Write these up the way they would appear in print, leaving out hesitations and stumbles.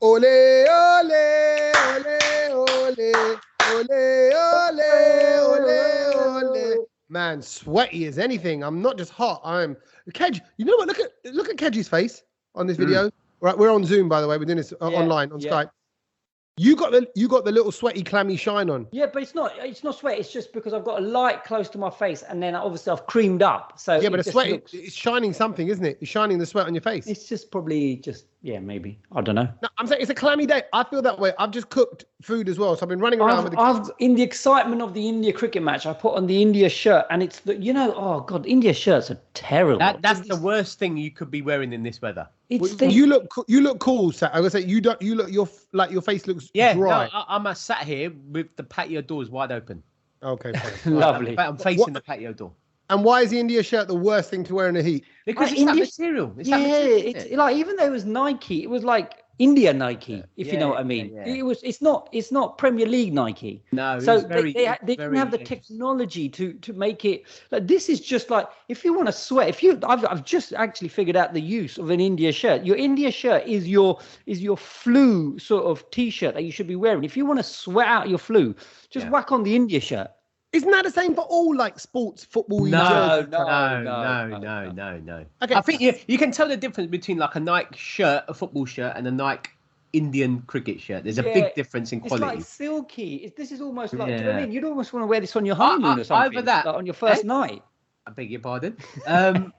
Ole, ole, ole, ole, ole, ole, ole. Man, sweaty as anything. I'm not just hot. I'm Kedge. You know what? Look at Kedge's face on this video. Right, we're on Zoom, by the way. We're doing this online on Skype. You got the little sweaty, clammy shine on. Yeah, but it's not sweat. It's just because I've got a light close to my face, and then obviously I've creamed up. So yeah, but the sweat it's shining something, isn't it? It's shining the sweat on your face. It's just probably maybe I don't know. No, I'm saying it's a clammy day. I feel that way. I've just cooked food as well, so I've been running around with the in the excitement of the India cricket match, I put on the India shirt, and it's oh god, India shirts are terrible. That's the worst thing you could be wearing in this weather. You look cool, Sach. I would say your face looks dry. No, I'm sat here with the patio doors wide open. Okay, fine. Lovely. I'm facing the patio door. And why is the India shirt the worst thing to wear in the heat? Because it's that material. It's like even though it was Nike, it was like India Nike, if you know what I mean. Yeah. It's not Premier League Nike. No, so they didn't have the technology to make it like this. Is just like if you want to sweat. I've just actually figured out the use of an India shirt. Your India shirt is your flu sort of t-shirt that you should be wearing. If you want to sweat out your flu, just whack on the India shirt. Isn't that the same for all like sports, football? No. Okay, I think you can tell the difference between like a Nike shirt, a football shirt, and a Nike Indian cricket shirt. There's a big difference in quality. It's like silky. This is almost like, do you know what I mean? You'd almost want to wear this on your honeymoon or something. Either that, like on your first night. I beg your pardon.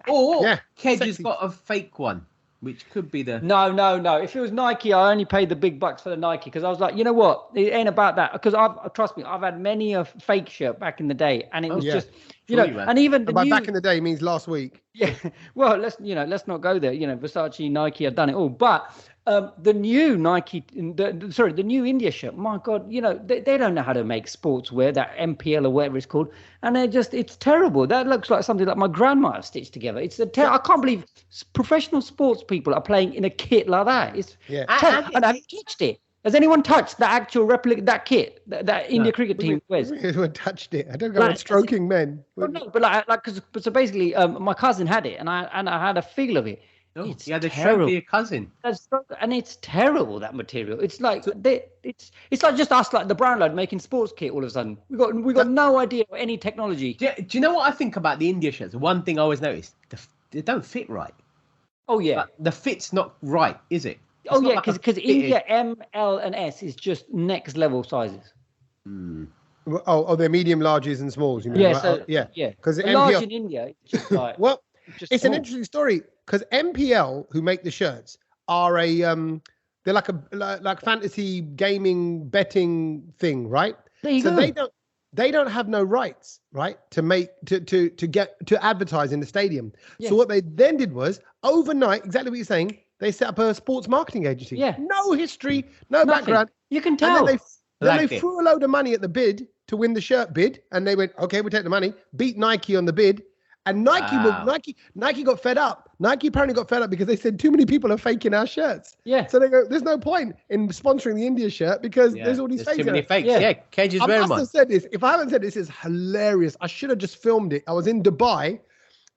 Or Kedge has got a fake one. Which could be the... No. If it was Nike, I only paid the big bucks for the Nike because I was like, you know what? It ain't about that. Because trust me, I've had many a fake shirt back in the day, and it was just, and even by back in the day means last week. Yeah. Well, let's not go there. Versace, Nike, I've done it all. But the new Nike, the new India shirt. My God, they don't know how to make sportswear, that MPL or whatever it's called, and it's terrible. That looks like something like my grandma stitched together. It's I can't believe professional sports people are playing in a kit like that. It's terrible. And I've touched it. Has anyone touched the actual replica, that kit that India cricket team wears? Everyone touched it. I don't go on stroking men. Well, no, but so basically, my cousin had it, and I had a feel of it. Oh, it's terrible. Your cousin. And it's terrible, that material. It's like it's like just us, like the Brown Load, making sports kit. All of a sudden, we got no idea of any technology. Do you know what I think about the India shirts? One thing I always notice: they don't fit right. Oh yeah, like, the fit's not right, is it? It's because India M, L, and S is just next level sizes. Oh, they're medium, larges, and smalls. You mean, right? Yeah. Because large in India, it's just like it's an interesting story because MPL, who make the shirts, are they're like a fantasy gaming betting thing, right? There you go. They don't have no rights, right, to advertise in the stadium. Yeah. So what they then did was overnight, exactly what you're saying. They set up a sports marketing agency. Yeah. No history, no background. You can tell. And then they threw a load of money at the bid to win the shirt bid, and they went, okay, we'll take the money. Beat Nike on the bid, and Nike got fed up. Nike apparently got fed up because they said too many people are faking our shirts. Yeah. So they go, there's no point in sponsoring the India shirt because there's all these fakes. Too many fakes. Yeah. Kedge is very much. I must have said this. If I haven't said this, is hilarious. I should have just filmed it. I was in Dubai.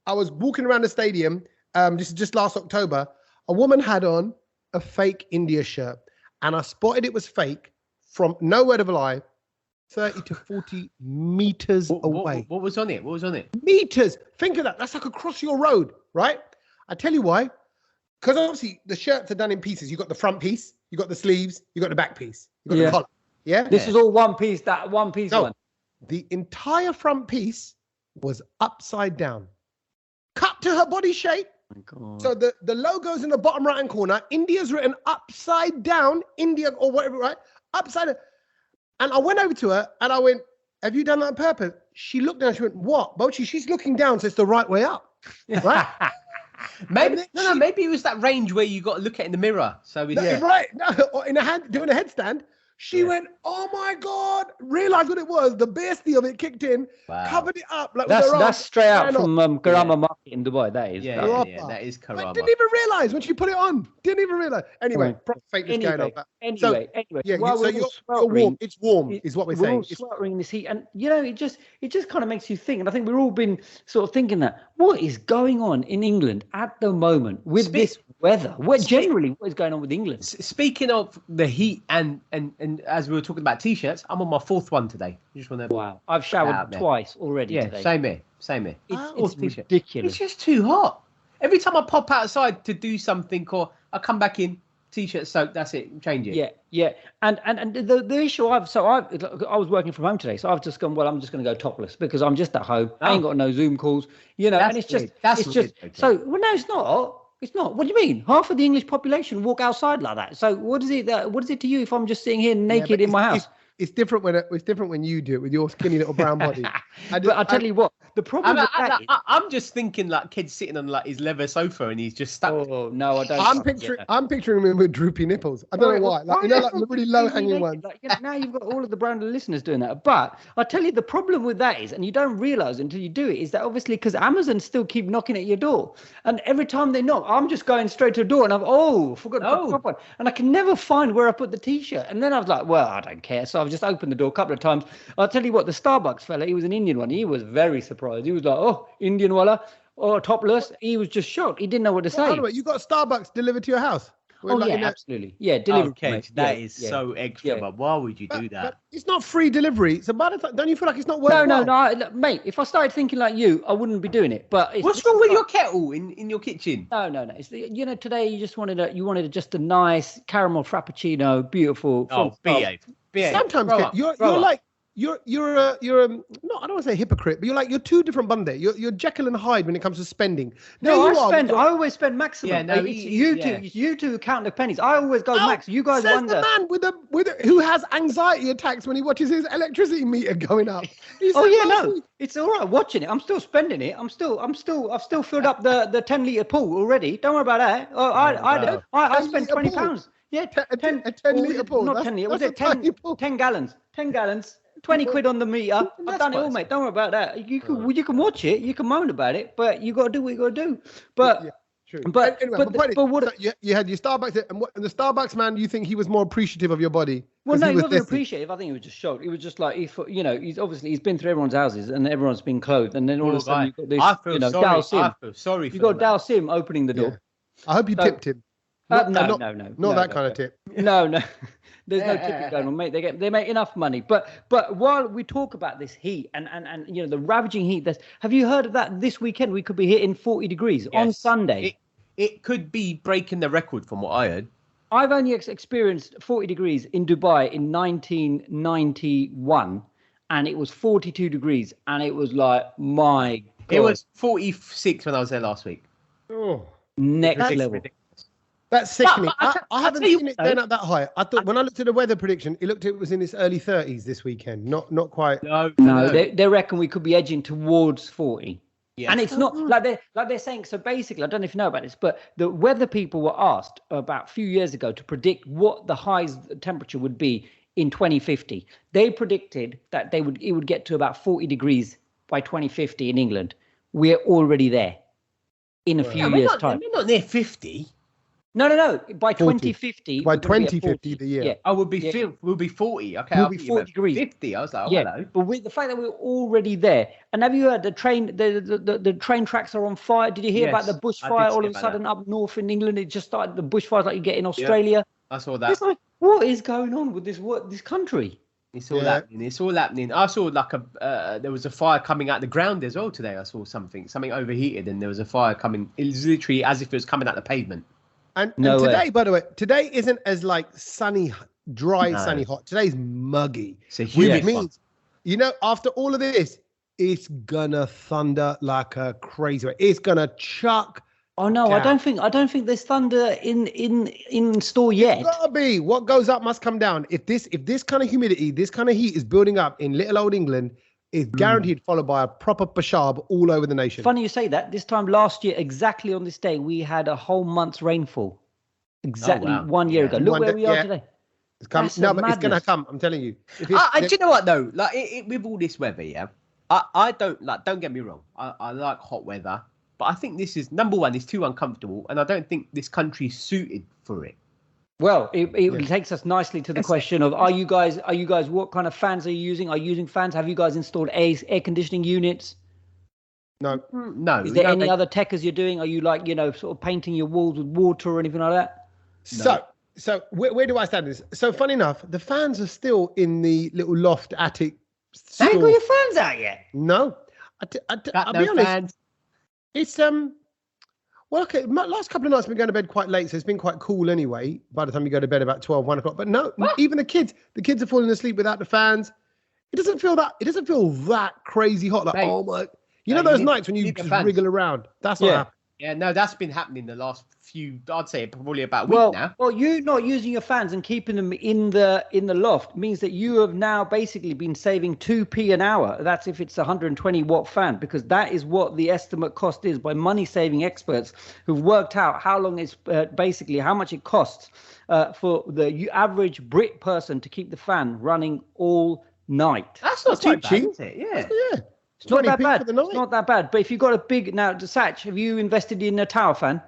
I was walking around the stadium. Just last October. A woman had on a fake India shirt, and I spotted it was fake from, no word of a lie, 30 to 40 meters away. What was on it? Meters. Think of that. That's like across your road, right? I tell you why. Because obviously the shirts are done in pieces. You got the front piece, you got the sleeves, you got the back piece, you got the collar. Yeah. This is all one piece. That one piece. No, the entire front piece was upside down, cut to her body shape. God. So the logo's in the bottom right-hand corner. India's written upside down, India or whatever, right? Upside down. And I went over to her and I went, have you done that on purpose? She looked down, she went, what? But she's looking down, so it's the right way up. Right? Maybe it was that range where you got to look at it in the mirror. So right. No, or in a hand, doing a headstand. She went, oh my God, realized what it was. The bestie of it kicked in, covered it up. Like that's straight out from Karama Market in Dubai. That is. Yeah, that is Karama. I didn't even realize when she put it on. Didn't even realize. Anyway, proper fakeness going on. Anyway. Yeah, while so you're warm. It's warm, is what we're saying. We're all sweltering in this heat. And, it just kind of makes you think. And I think we're all been sort of thinking that, what is going on in England at the moment with this weather? What is going on with England? Speaking of the heat and as we were talking about T-shirts, I'm on my 4th one today. You just want to... Wow. I've showered twice already today. Same here. It's ridiculous. It's just too hot. Every time I pop outside to do something or I come back in, T-shirt soaked, that's it, change it. Yeah. And the issue I was working from home today, so I've just gone, well, I'm just going to go topless because I'm just at home. I ain't got no Zoom calls, and it's just, so, well, no, it's not. It's not. What do you mean? Half of the English population walk outside like that. So what is it to you if I'm just sitting here naked in my house? It's different when you do it with your skinny little brown body. But I'll tell you what, the problem I'm just thinking like kids sitting on like his leather sofa and he's just stuck. Oh no, I don't. I'm picturing him with droopy nipples. I don't know why. Like the really low hanging ones. Now you've got all of the brand listeners doing that. But I tell you, the problem with that is, and you don't realize until you do it, is that obviously because Amazon still keep knocking at your door, and every time they knock, I'm just going straight to the door, and forgot to put one, and I can never find where I put the T-shirt, and then I was like, well, I don't care, so I've just opened the door a couple of times. I'll tell you what, the Starbucks fella, he was an Indian one. He was very surprised. He was like, oh, Indian walla, or topless. He was just shocked. He didn't know what to say. You got Starbucks delivered to your house? Absolutely. Yeah, delivery. Okay, that is so extra, but why would you do that? But it's not free delivery. So by the time, don't you feel like it's not worthwhile? No, mate. If I started thinking like you, I wouldn't be doing it. But what's wrong with your kettle in your kitchen? No. It's today you just wanted just a nice caramel frappuccino, beautiful. Behave. Sometimes you're like. You're no, I don't want to say hypocrite, but you're two different bundes. You're Jekyll and Hyde when it comes to spending. I always spend maximum. It's you two who count the pennies. I always go max. You guys wonder. The man who has anxiety attacks when he watches his electricity meter going up. It's all right watching it. I'm still spending it. I've still filled up the 10-litre pool already. Don't worry about that. I spent £20. Yeah, 10-litre pool. Not 10 litre. Was it 10 gallons? 10 gallons. 20 quid on the meter. I've done it all, mate. Don't worry about that. You can watch it. You can moan about it, but you got to do what you got to do. But true. But anyway, you had your Starbucks, and the Starbucks man, you think he was more appreciative of your body? Well, no, he wasn't appreciative. I think he was just shocked. He was just like, he's been through everyone's houses and everyone's been clothed, and then all of a sudden you've got this, Dal Sim. I feel sorry for you've got Dal Sim opening the door. I hope you tipped him. No. Not that kind of tip. No. There's no tipping going on, mate. They make enough money. But while we talk about this heat and the ravaging heat, have you heard of that? This weekend we could be hitting 40 degrees on Sunday. It could be breaking the record from what I heard. I've only experienced 40 degrees in Dubai in 1991, and it was 42 degrees, and it was like, my God. It was 46 when I was there last week. Oh, next level. Ridiculous. That's sickening. I haven't seen it going up that high. I thought when I looked at the weather prediction, it was in its early 30s this weekend. Not quite. No. They reckon we could be edging towards 40. Yes. And it's not like they're saying. So basically, I don't know if you know about this, but the weather people were asked about a few years ago to predict what the highest temperature would be in 2050. They predicted that it would get to about 40 degrees by 2050 in England. We're already there in a few years' time. We're not near 50. No. By 2050. By 2050, the year. Yeah. Oh, we'll be 40. Okay, we'll be 40 degrees. 50. I was like, hello. But with the fact that we're already there, and have you heard the train tracks are on fire? Did you hear about the bushfire all of a sudden up north in England? It just started the bushfires like you get in Australia. Yeah, I saw that. It's like, what is going on with this country? It's all happening. I saw there was a fire coming out the ground as well today. I saw something overheated, and there was a fire coming. It was literally as if it was coming out the pavement. And today, by the way, today isn't as like sunny, dry, sunny, hot. Today's muggy. It's a humid means, after all of this, it's gonna thunder like a crazy way. It's gonna chuck. Oh no, down. I don't think there's thunder in store yet. It's gotta be. What goes up must come down. If this kind of humidity, this kind of heat is building up in little old England, it's guaranteed followed by a proper peshab all over the nation. Funny you say that. This time last year, exactly on this day, we had a whole month's rainfall. Exactly 1 year ago. Look where we are today. It's come. That's No, a but it's gonna madness. come. I'm telling you. If it's, Do you know what though? Like with all this weather, yeah. I don't like. Don't get me wrong. I like hot weather, but I think this is number one. It's too uncomfortable, and I don't think this country's suited for it. Well, it takes us nicely to the question of are you guys what kind of fans are you using? Are you using fans? Have you guys installed air conditioning units? no. No. Is there any other tech as you're doing? Are you like, sort of painting your walls with water or anything like that? So where do I stand in this? So funny enough, the fans are still in the little loft attic. Haven't got your fans out yet? No, I'll be honest. Fans. It's well, okay. My last couple of nights I've been going to bed quite late, so it's been quite cool anyway. By the time you go to bed, about 12, 1 o'clock. But no, even the kids are falling asleep without the fans. It doesn't feel that crazy hot. Like, Mate, oh my, those nights when you just wriggle around. That's not happening. Yeah, no, that's been happening the last few. I'd say probably about a week now. Well, you not using your fans and keeping them in the loft means that you have now basically been saving 2p an hour. That's if it's a 120 watt fan, because that is what the estimate cost is by money saving experts who've worked out how long it's basically how much it costs for the average Brit person to keep the fan running all night. That's not too cheap, is it? Yeah. Yeah. It's not that 20p bad. for the night. It's not that bad. But if you've got a big now, Sach, have you invested in a tower fan?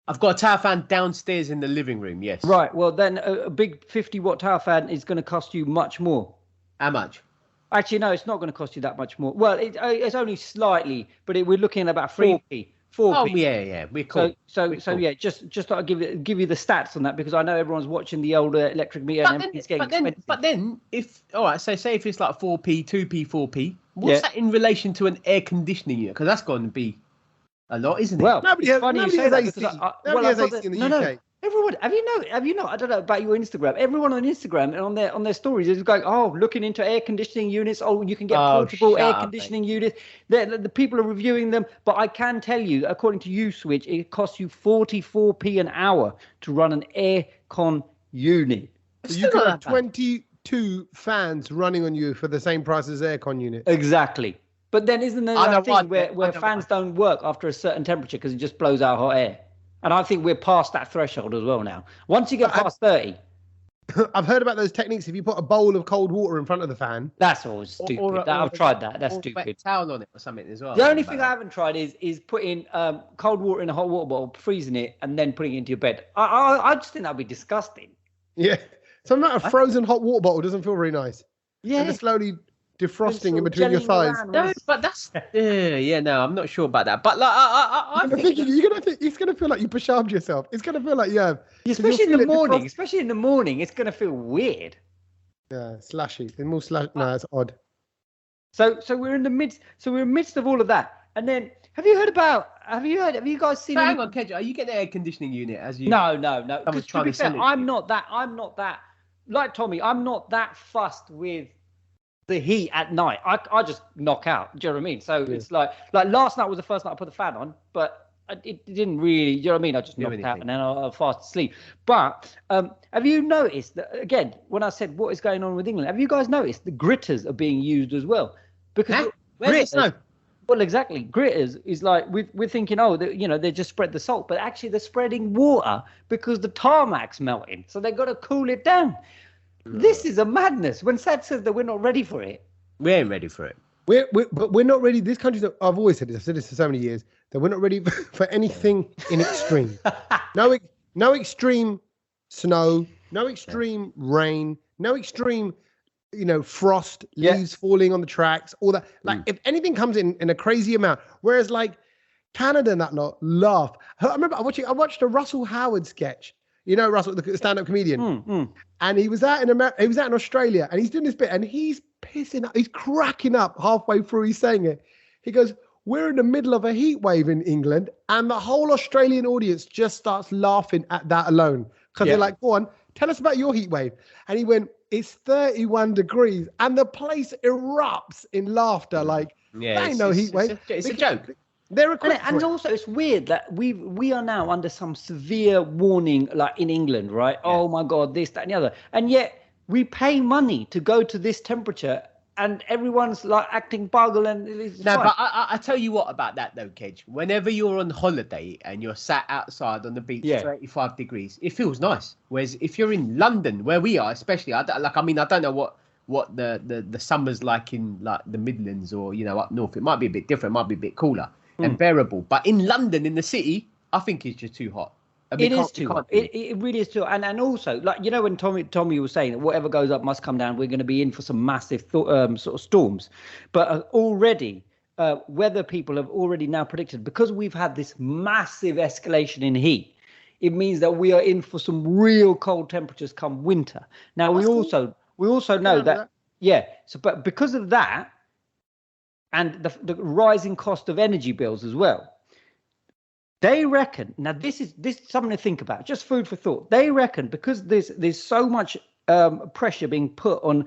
I've got a tower fan downstairs in the living room. Yes. Right. Well, then a big 50 watt tower fan is going to cost you much more. How much? Actually, no, it's not going to cost you that much more. Well, it's only slightly, but we're looking at about 4p. 4p. Oh yeah, we're cool. So yeah, just thought I'd give you the stats on that because I know everyone's watching the older electric meter and it's getting expensive. But then, if all right, so say if it's like 4p, 2p, 4p, what's that in relation to an air conditioning unit? Because that's going to be a lot, isn't it? Well, Nobody has AC. Nobody has AC in the UK. No. Everyone, have you not? I don't know about your Instagram. Everyone on Instagram and on their stories is going, oh, looking into air conditioning units. Oh, you can get portable air conditioning units. The people are reviewing them. But I can tell you, according to USwitch, it costs you 44p an hour to run an air con unit. So you can have 22 fans running on you for the same price as aircon unit. Exactly. But then isn't there that thing where fans don't work after a certain temperature because it just blows out hot air? And I think we're past that threshold as well now. Once you get past 30. I've heard about those techniques. If you put a bowl of cold water in front of the fan. That's always stupid. I've tried that. That's stupid. Wet towel on it or something as well. The only thing I haven't tried is putting cold water in a hot water bottle, freezing it, and then putting it into your bed. I just think that'd be disgusting. Yeah. Something like a frozen hot water bottle doesn't feel very nice. Yeah. And it's slowly defrosting in between your thighs. No, but that's no, I'm not sure about that. But like, I think you're gonna think it's gonna feel like you peshaved yourself. It's gonna feel like you have. Especially in the morning, it's gonna feel weird. Yeah, slashy. It's more slash. No, it's odd. So we're in the midst. So we're in the midst of all of that. And then have you guys seen? So hang on, Kedge, are you getting an air conditioning unit as you? No. Someone's trying to sell it. I'm not that. Like Tommy, I'm not that fussed with the heat at night. I just knock out. Do you know what I mean? So it's like last night was the first night I put the fan on, but it didn't really. Do you know what I mean? I just knocked out and then I was fast asleep. But have you noticed that again? When I said what is going on with England, have you guys noticed the gritters are being used as well? Because where's the snow? Well, exactly. Gritters is like we're thinking, they just spread the salt, but actually they're spreading water because the tarmac's melting, so they've got to cool it down. This is a madness. When Sad says that we're not ready for it, we ain't ready for it. But we're not ready. This country's. I've always said this. I've said this for so many years that we're not ready for anything in extreme. No extreme snow. No extreme rain. No extreme. Frost, leaves falling on the tracks, all that. Like, if anything comes in a crazy amount, whereas like Canada and that lot laugh. I remember I watched a Russell Howard sketch. Russell, the stand-up comedian, and he was out in America. He was out in Australia, and he's doing this bit, and he's pissing up. He's cracking up halfway through. He's saying it. He goes, "We're in the middle of a heat wave in England," and the whole Australian audience just starts laughing at that alone because they're like, "Go on, tell us about your heat wave." And he went, "It's 31 degrees," and the place erupts in laughter. Like, that ain't no heat wave. It's a joke. They're equipped and also it's weird that we are now under some severe warning, like in England, right? Yeah. Oh my God, this, that, and the other, and yet we pay money to go to this temperature and everyone's like acting buggle and it's No, fine. but I tell you what about that though, Kedge. Whenever you're on holiday and you're sat outside on the beach, 35 degrees, it feels nice. Whereas if you're in London, where we are, especially, I don't know what the summer's like in like the Midlands or up north. It might be a bit different, might be a bit cooler and bearable. But in London, in the city, I think it's just too hot. It is too hot. It really is too hot. And also, like, when Tommy was saying that whatever goes up must come down, we're going to be in for some massive sort of storms. But already, weather people have already now predicted, because we've had this massive escalation in heat, it means that we are in for some real cold temperatures come winter. Now, we also know that, but because of that and the rising cost of energy bills as well, they reckon, now this is something to think about, just food for thought. They reckon because there's so much pressure being put on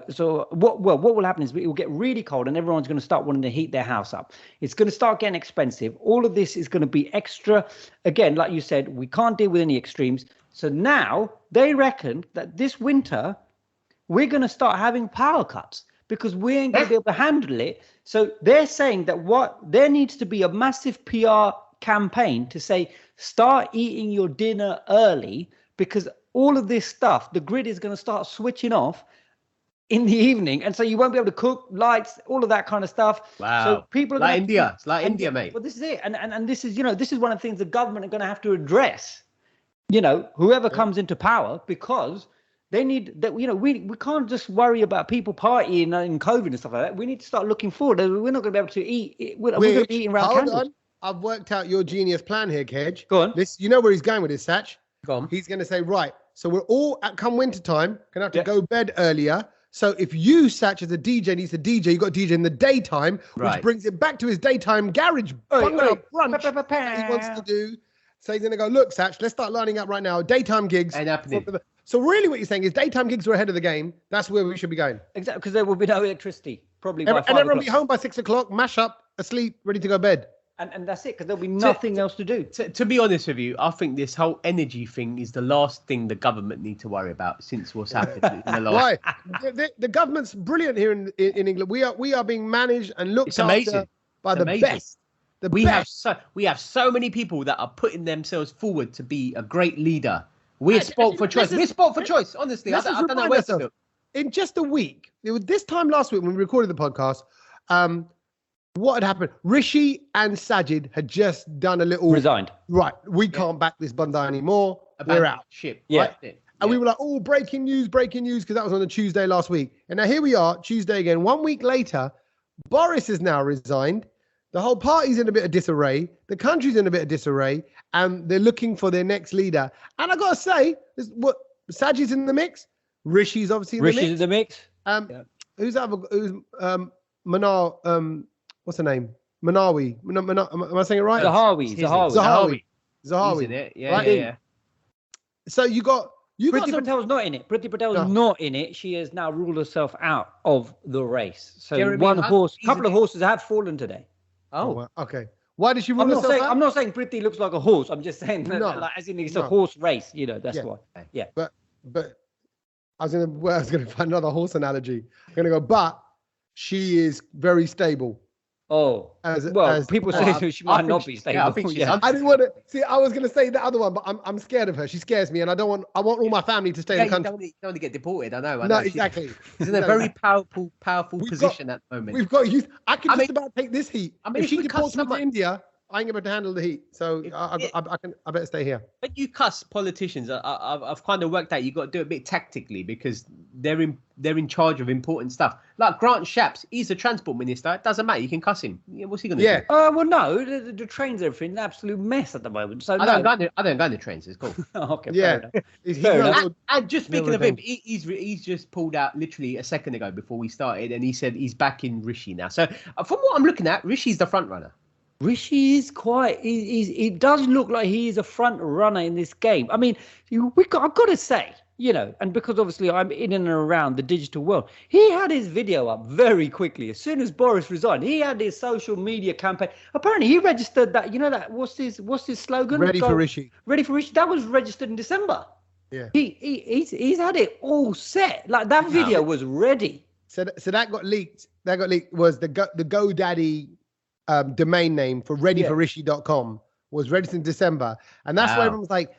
so what will happen is it will get really cold and everyone's going to start wanting to heat their house up. It's going to start getting expensive. All of this is going to be extra. Again, like you said, we can't deal with any extremes. So now they reckon that this winter we're going to start having power cuts because we ain't going to be able to handle it. So they're saying that there needs to be a massive PR campaign to say, start eating your dinner early, because all of this stuff, the grid is going to start switching off in the evening. And so you won't be able to cook, lights, all of that kind of stuff. Wow. So people are like India. It's like India, mate. Well, this is it. And this is, this is one of the things the government are going to have to address, whoever comes into power, because they need that. We can't just worry about people partying and COVID and stuff like that. We need to start looking forward. We're not going to be able to eat. We're going to be eating around candles. On. I've worked out your genius plan here, Kedge. Go on. You know where he's going with this, Sach? Go on. He's going to say, right, so we're all, come winter time, going to have to go bed earlier. So if you, Sach, as a DJ, needs to DJ, you got to DJ in the daytime, which brings it back to his daytime garage brunch that he wants to do. So he's going to go, look, Sach, let's start lining up right now. Daytime gigs. Ain't happening. So really what you're saying is daytime gigs are ahead of the game. That's where we should be going. Exactly, because there will be no electricity, probably by 5 o'clock. And everyone will be home by 6 o'clock, mash up, asleep, ready to go to bed. And that's it, because there'll be nothing else to do. To be honest with you, I think this whole energy thing is the last thing the government need to worry about since what's happened in the last. Why? The government's brilliant here in England. We are being managed and looked after by the best. We have so many people that are putting themselves forward to be a great leader. We're sport for choice. We're sport for choice. Honestly, I don't know where to look. In just a week, it was this time last week when we recorded the podcast. What had happened? Rishi and Sajid had just done a little resigned. Right, we can't back this bunda anymore. We're out. Ship. Yeah. Right? And we were like, oh, breaking news, because that was on a Tuesday last week. And now here we are, Tuesday again. 1 week later, Boris has now resigned. The whole party's in a bit of disarray. The country's in a bit of disarray. And they're looking for their next leader. And I got to say, Sajid's in the mix. Rishi's obviously in the mix. Rishi's in the mix. Who's that? Who's Manar? What's her name? Manawi. Am I saying it right? Zahawi. Zahawi. In it. Yeah, right? Yeah. So you got Priti Patel's not in it. Priti Patel's not in it. She has now ruled herself out of the race. So couple of horses have fallen today. Oh, okay. Why did she rule herself out? I'm not saying Priti looks like a horse. I'm just saying that, like, as in it's a horse race. That's why. Yeah. But I was gonna find another horse analogy. I'm gonna go, but she is very stable. Oh, people say she might not be stable. Yeah, I think she's I didn't want to see. I was going to say the other one, but I'm scared of her. She scares me, and I want all my family to stay in the country. You don't want to get deported. I know. No, exactly. She's in a very powerful position at the moment. We've got youth. I can just about take this heat. I mean, if she deports me to India, I ain't able to handle the heat. So I better stay here. But you cuss politicians. I've kind of worked out you got to do it a bit tactically because they're in charge of important stuff. Like Grant Shapps, he's the transport minister. It doesn't matter. You can cuss him. What's he going to do? Well, no, the trains, everything, an absolute mess at the moment. So I don't go on the trains. It's cool. Okay. Yeah. And just speaking of him, he's just pulled out literally a second ago before we started, and he said he's back in Rishi now. So from what I'm looking at, Rishi's the front runner. Rishi is it does look like he is a front runner in this game. I mean, I've got to say, and because obviously I'm in and around the digital world, he had his video up very quickly. As soon as Boris resigned, he had his social media campaign. Apparently he registered that, that, what's his slogan? Ready for Rishi. Ready for Rishi. That was registered in December. Yeah. He's had it all set. Like that video was ready. So that got leaked. That got leaked was the GoDaddy domain name for readyforrishi.com was ready since December. And that's why everyone was like,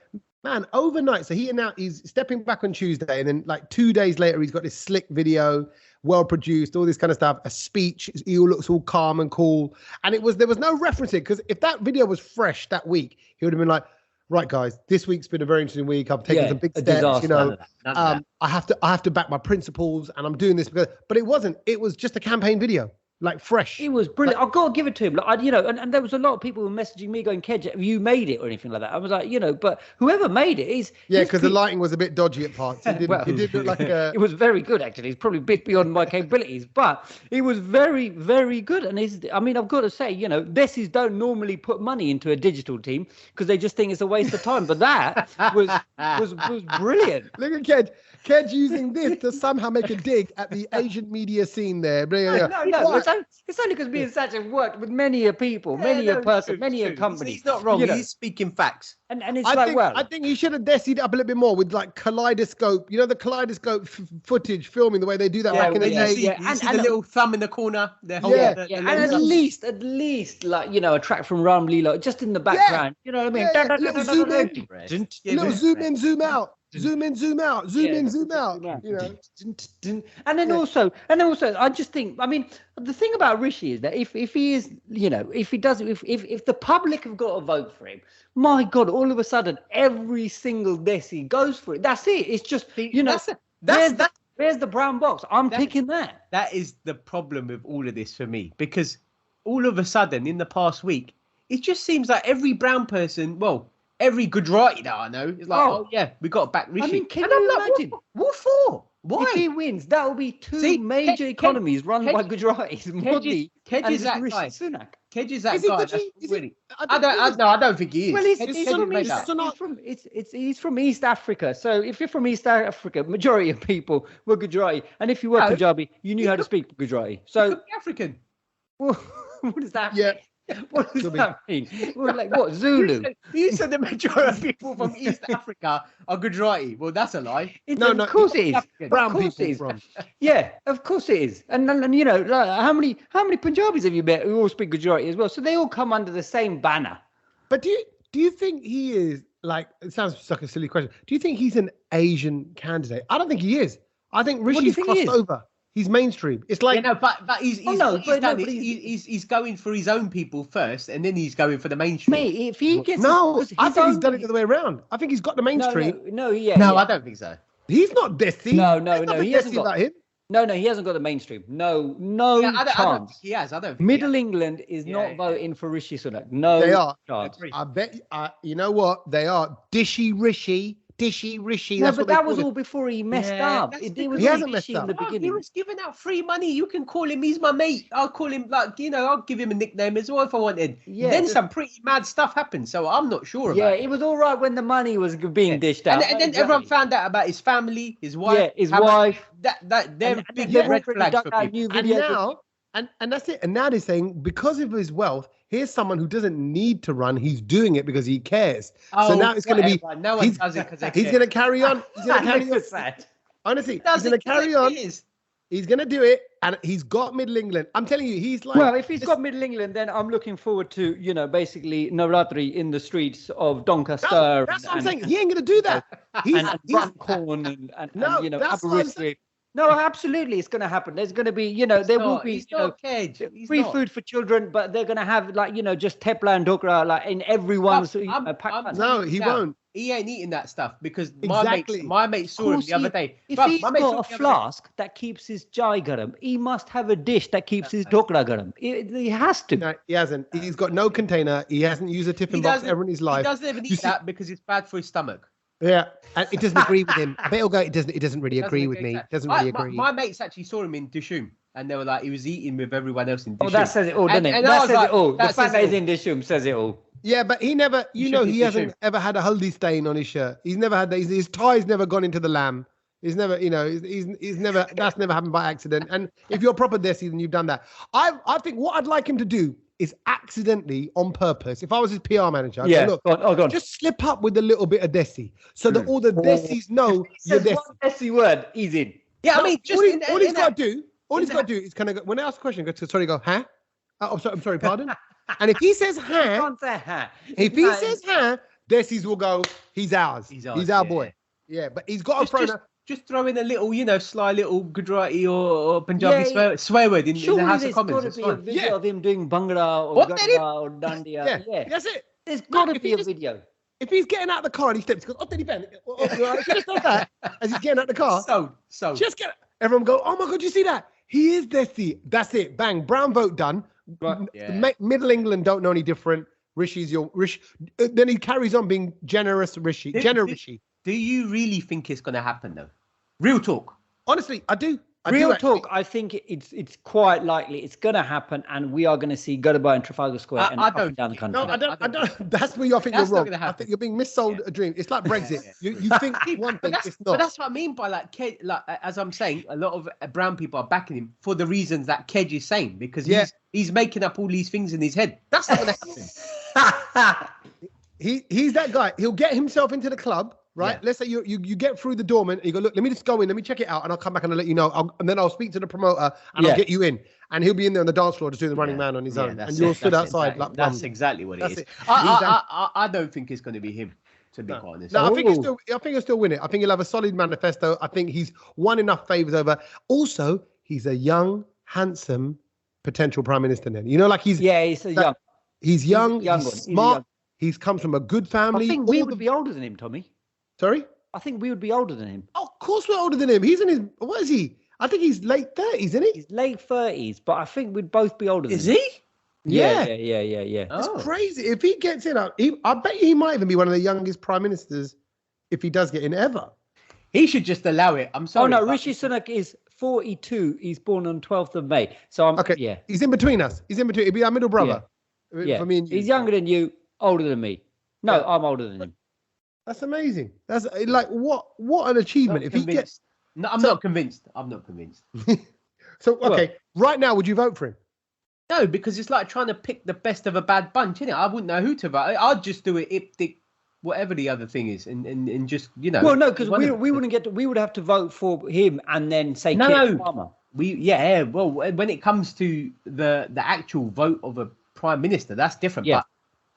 man, overnight. So he's stepping back on Tuesday, and then like 2 days later, he's got this slick video, well produced, all this kind of stuff, a speech. He all looks all calm and cool. And there was no referencing, because if that video was fresh that week, he would have been like, right, guys, this week's been a very interesting week. I've taken some big steps, disaster. you know. I have to back my principles, and I'm doing this but it wasn't. It was just a campaign video. Like fresh. It was brilliant. I've got to give it to him. Like, and there was a lot of people who were messaging me going, Kedge, have you made it or anything like that? I was like, but whoever made it is. Yeah, because the lighting was a bit dodgy at parts. It did look like a. It was very good, actually. It's probably a bit beyond my capabilities, but it was very, very good. And I've got to say, Desis don't normally put money into a digital team because they just think it's a waste of time. But that was brilliant. Look at Kedge using this to somehow make a dig at the Asian media scene there. No. It's only because me and Sach have worked with many a people, many a company. He's not wrong. He's speaking facts. And it's I think he should have Desi'd up a little bit more with like kaleidoscope. The kaleidoscope footage filming, the way they do that back in the day. You see the little thumb in the corner. And at least like a track from Ram Leela just in the background. You know what I mean? Little zoom in, zoom out. Zoom in, zoom out. Zoom in, zoom out. And then also, I just think, the thing about Rishi is that if he is, if he does, if the public have got to vote for him, my God, all of a sudden every single Desi goes for it. That's it. It's just, there's the brown box. I'm picking that. That is the problem with all of this for me, because all of a sudden in the past week, it just seems like every brown person, every Gujarati that I know is like, we got to back Rishi. Can you imagine? What for? Why? If he wins, that will be two major economies run by Gujaratis. Modi and Rishi Sunak. Kedge is that guy. I don't think he is. Well, he's from East Africa. So if you're from East Africa, majority of people were Gujarati. And if you were Punjabi, you knew how to speak Gujarati. So African. Well, what does that mean? Yeah. What does that mean? Well, like what? Zulu? You said the majority of people from East Africa are Gujarati. Well, that's a lie. Of course it is. Brown people from. Yeah, of course it is. And like, how many Punjabis have you met who all speak Gujarati as well? So they all come under the same banner. But do you think he is, like, it sounds like a silly question, do you think he's an Asian candidate? I don't think he is. I think Rishi's crossed over. He's mainstream. It's like but he's going for his own people first, and then he's going for the mainstream. Mate, if he gets I think he's done it the other way around. I think he's got the mainstream. No, I don't think so. He's not Desi. No, he hasn't got like him. No, he hasn't got the mainstream. No I don't think he has. I don't think Middle England is not voting for Rishi Sunak. No, they are. Chance. I bet. You know what? They are. Dishy Rishi. No, but that was all before he messed up. He hasn't messed up. In the beginning. He was giving out free money. You can call him. He's my mate. I'll call him I'll give him a nickname as well if I wanted. Yeah. Then some pretty mad stuff happened. So I'm not sure about it. Yeah, it was all right when the money was being dished out. And then everyone found out about his family, his wife. Yeah, his wife. They're big red flags for people. And that's it. And now they're saying, because of his wealth, here's someone who doesn't need to run. He's doing it because he cares. So now it's going to be. No one does it because he's going to carry on. He's going to carry on. Honestly, he's going to carry on. He's going to do it, and he's got Middle England. I'm telling you, he's like. Well, if he's got Middle England, then I'm looking forward to basically Navratri in the streets of Doncaster. No, that's what I'm saying. He ain't going to do that. He's Runcorn and Aberystwyth. No, absolutely, it's going to happen. There's going to be, there will be, free food for children, but they're going to have just tepla and dokra in everyone's pack. No, he won't. He ain't eating that stuff because my mate saw him the other day. If he's got a flask that keeps his chai garam, he must have a dish that keeps his dokra garam. He has to. No, he hasn't. He's got no container. He hasn't used a tipping box ever in his life. He doesn't even eat that because it's bad for his stomach. Yeah, and it doesn't agree with him. I bet he'll go. It doesn't really agree with me. Doesn't really agree. My mates actually saw him in Dishoom, and they were like, he was eating with everyone else in Dishoom. Oh, that says it all, doesn't it? That says it all. The fact that he's in Dishoom says it all. Yeah, but he never. He hasn't ever had a haldi stain on his shirt. He's never had that. His tie's never gone into the lamb. He's never. He's never. That's never happened by accident. And if you're proper Desi, then you've done that. I think what I'd like him to do is accidentally, on purpose, if I was his PR manager, I'd go, look, just slip up with a little bit of Desi so that all the Desis know you're Desi. One Desi word, he's in. Yeah, all he's got to do all he's got to do is kind of go, when I ask a question, go to sorry, go, huh? I'm sorry, pardon. And if he says You huh, can't say huh. if he says huh, Desi's will go, he's ours. He's our boy. Yeah, but he's got to throw just throw in a little, sly little Gujarati or Punjabi swear word in the House of Commons. There's got to be a video of him doing Bhangra or Dandiya. Yeah, that's it. There's got to be a video. If he's getting out of the car and he steps, he goes, oh, Daddy Ben. Just does that as he's getting out of the car. So. Just get everyone go, oh my God, you see that? He is Desi. That's it. Bang. Brown vote done. Right. Yeah. Middle England don't know any different. Rishi's your Rishi. Then he carries on being generous Rishi. Rishi. Do you really think it's going to happen though? Real talk. Honestly, I do. Real talk, I think it's quite likely it's going to happen, and we are going to see Goodbye in Trafalgar Square and up and down the country. No, I don't. That's where I think you're wrong. I think you're being missold a dream. It's like Brexit. You think one thing, it's not. But that's what I mean by like as I'm saying, a lot of brown people are backing him for the reasons that Kedge is saying, because he's making up all these things in his head. That's not going to happen. He's that guy. He'll get himself into the club. Right. Yeah. Let's say you get through the doorman and you go, look, let me just go in, let me check it out, and I'll come back and I'll let you know. And then I'll speak to the promoter and I'll get you in. And he'll be in there on the dance floor just doing the running man on his own. And you're stood outside. That's exactly what it is. I don't think it's going to be him, to be quite honest. No, I think he'll still win it. I think he'll have a solid manifesto. I think he's won enough favours over. Also, he's a young, handsome potential prime minister then. You know, like he's young. He's young, he's smart. He comes from a good family. I think we would be older than him, Tommy. Sorry? I think we would be older than him. Oh, of course we're older than him. He's in his, what is he? I think he's late 30s, isn't he? He's late 30s, but I think we'd both be older than him. Is he? Yeah. It's crazy. If he gets in, I bet he might even be one of the youngest prime ministers if he does get in ever. He should just allow it. I'm sorry. Oh, no, Rishi Sunak is 42. He's born on 12th of May. So He's in between us. He's in between. He'd be our middle brother. Yeah. For me and you. He's younger than you, older than me. No, I'm older than him. That's amazing. That's like what an achievement. If he gets, I'm not convinced. I'm not convinced. So right now, would you vote for him? No, because it's like trying to pick the best of a bad bunch, innit? I wouldn't know who to vote. I'd just do it, whatever the other thing is, and just Well, no, because we wouldn't get. We would have to vote for him and then say Keir Starmer. Well, when it comes to the actual vote of a prime minister, that's different. Yeah. But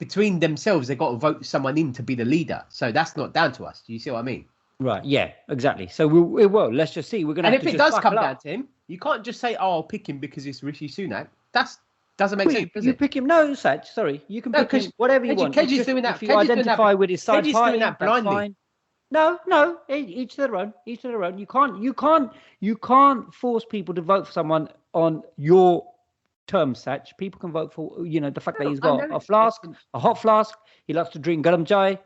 between themselves, they've got to vote someone in to be the leader. So that's not down to us. Do you see what I mean? Right. Yeah, exactly. So let's just see. We're going to have to. And if it does come down to him, you can't just say, "Oh, I'll pick him because it's Rishi Sunak." That doesn't make sense. Does you it? pick him? No, Sach. Sorry, you can pick him whatever you want. Kedge's doing that. If you identify with his side party, that's fine. No. Each to their own. Each to their own. You can't force people to vote for someone on your terms, Sach. People can vote for the fact that he's got a hot flask. He loves to drink garam chai.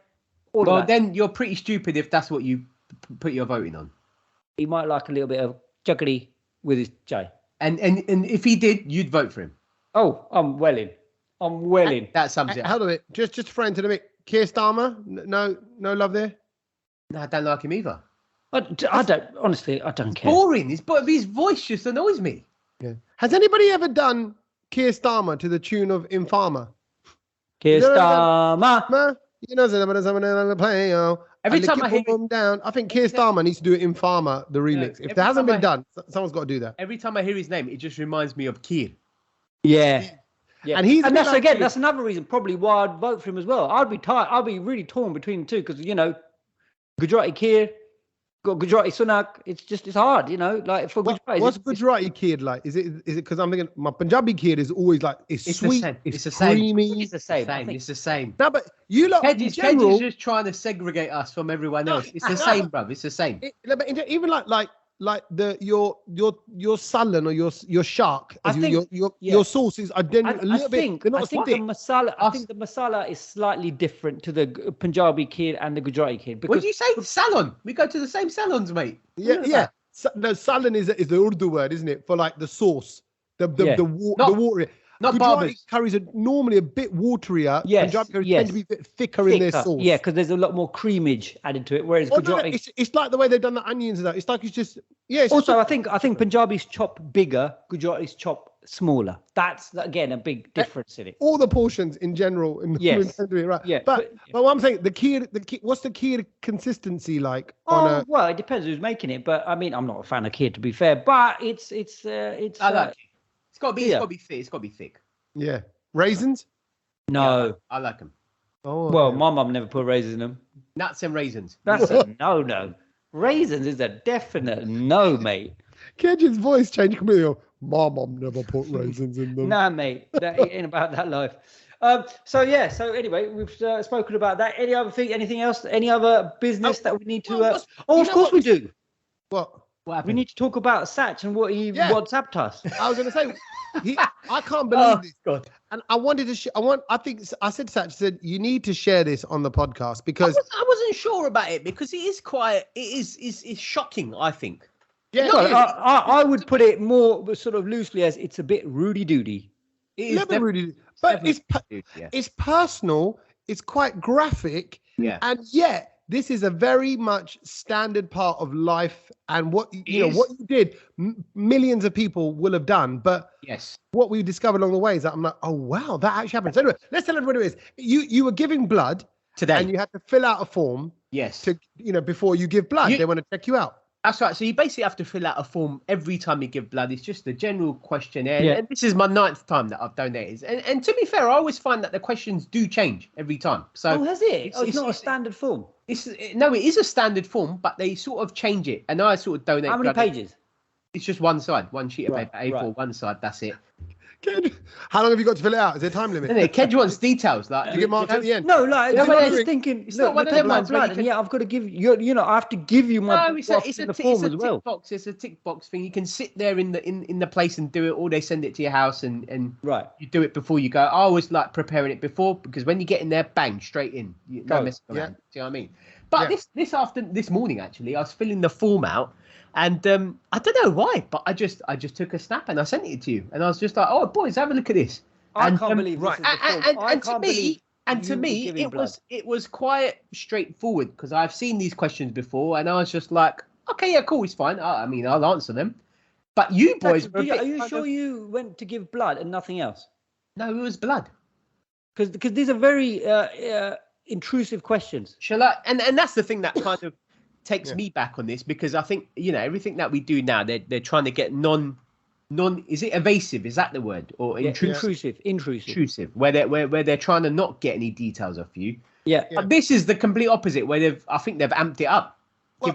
Well, then you're pretty stupid if that's what you put your voting on. He might like a little bit of chakri with his chai. And if he did, you'd vote for him. Oh, I'm well in. That sums it up. Hold on a minute. Just throw into the mix. Keir Starmer? No love there? No, I don't like him either. I don't care. Boring. His voice just annoys me. Yeah. Has anybody ever done Keir Starmer to the tune of Infarmer? Keir Starmer. Every time I hear him down, I think Keir Starmer needs to do Infarmer, the remix. If that hasn't been done, someone's got to do that. Every time I hear his name, it just reminds me of Keir. Yeah. And that's another reason probably why I'd vote for him as well. I'd be really torn between the two because Gujarati Keir, got Gujarati Sunak. It's hard, like for Gujarati. What's Gujarati Keir like? Is it because I'm thinking my Punjabi Keir is always like it's sweet, it's creamy. It's the same. It's the same. No, but you lot Kedge is just trying to segregate us from everyone else. It's the same, bruv. It's the same. Even like your sullen or your shark, your sauces are then a little bit. I think the masala is slightly different to the Punjabi Keir and the Gujarati Keir. What did you say? Salon. We go to the same salons, mate. Yeah. No, sullen is the Urdu word, isn't it? For like the sauce, the water. Not Gujarati barbers. curries are normally a bit waterier. Yes, Punjabi curries tend to be a bit thicker in their sauce. Yeah, because there's a lot more creamage added to it. Whereas Gujarati, it's like the way they've done the onions and that. It's like it's just I think Punjabis chop bigger, Gujaratis chop smaller. That's again a big difference in it. All the portions in general. Yes. Right. Yeah. But what I'm saying, the key, what's the key to consistency like on a? Well, it depends who's making it, but I mean, I'm not a fan of kid to be fair, but it's. I like it. It's got to be. It's got to be thick. It's got to be thick. Yeah. Raisins? No. Yeah, I like them. Oh. Well, my mum never put raisins in them. Nuts and raisins. That's a no. Raisins is a definite no, mate. Kedge's voice changed completely. My mum never put raisins in them. Nah, mate, that ain't about that life. So anyway, we've spoken about that. Any other thing? Anything else? Any other business that we need to? Of course we do. What We need to talk about Sach and what he WhatsApped us. I was going to say, I can't believe this. God. And I wanted to. I said to Sach, you need to share this on the podcast because I wasn't sure about it because it is quite. It's shocking. I think. Yeah, No, I would put it more sort of loosely as it's a bit Rudy Doody. It is Rudy, but it's personal. It's quite graphic. Yeah. And yet this is a very much standard part of life, and what you did, millions of people will have done. But yes, what we discovered along the way is that I'm like, oh wow, that actually happened. So anyway, let's tell everybody what it is. You were giving blood today, and you had to fill out a form. Yes. To before you give blood, they want to check you out. That's right. So you basically have to fill out a form every time you give blood. It's just a general questionnaire. Yeah. And this is my 9th time that I've donated. And to be fair, I always find that the questions do change every time. So has it? It's not a standard form. It is a standard form, but they sort of change it. And I sort of donate. How many pages? It's just one side, one sheet of paper, A4, one side. That's it. How long have you got to fill it out? Is there a time limit? Kedge wants details. Like, you get marked at the end. No, like I was thinking. It's not one of them ones blood, and I've got to give you. I have to give you my. No, it's a tick box. It's a tick box thing. You can sit there in the place and do it, or they send it to your house and you do it before you go. I always like preparing it before because when you get in there, bang, straight in. No messing around. Do you know what I mean? But this morning actually, I was filling the form out. And I don't know why, but I just took a snap and I sent it to you. And I was just like, "Oh, boys, have a look at this." I can't believe this is the form. And to me, it was quite straightforward because I've seen these questions before, and I was just like, "Okay, yeah, cool, it's fine. I mean, I'll answer them." But you boys, are you sure you went to give blood and nothing else? No, it was blood. Because these are very intrusive questions. Shall I? And that's the thing that kind of takes me back on this because I think everything that we do now they're trying to get non is it evasive, is that the word, or intrusive where they're trying to not get any details off you. But this is the complete opposite where I think they've amped it up. I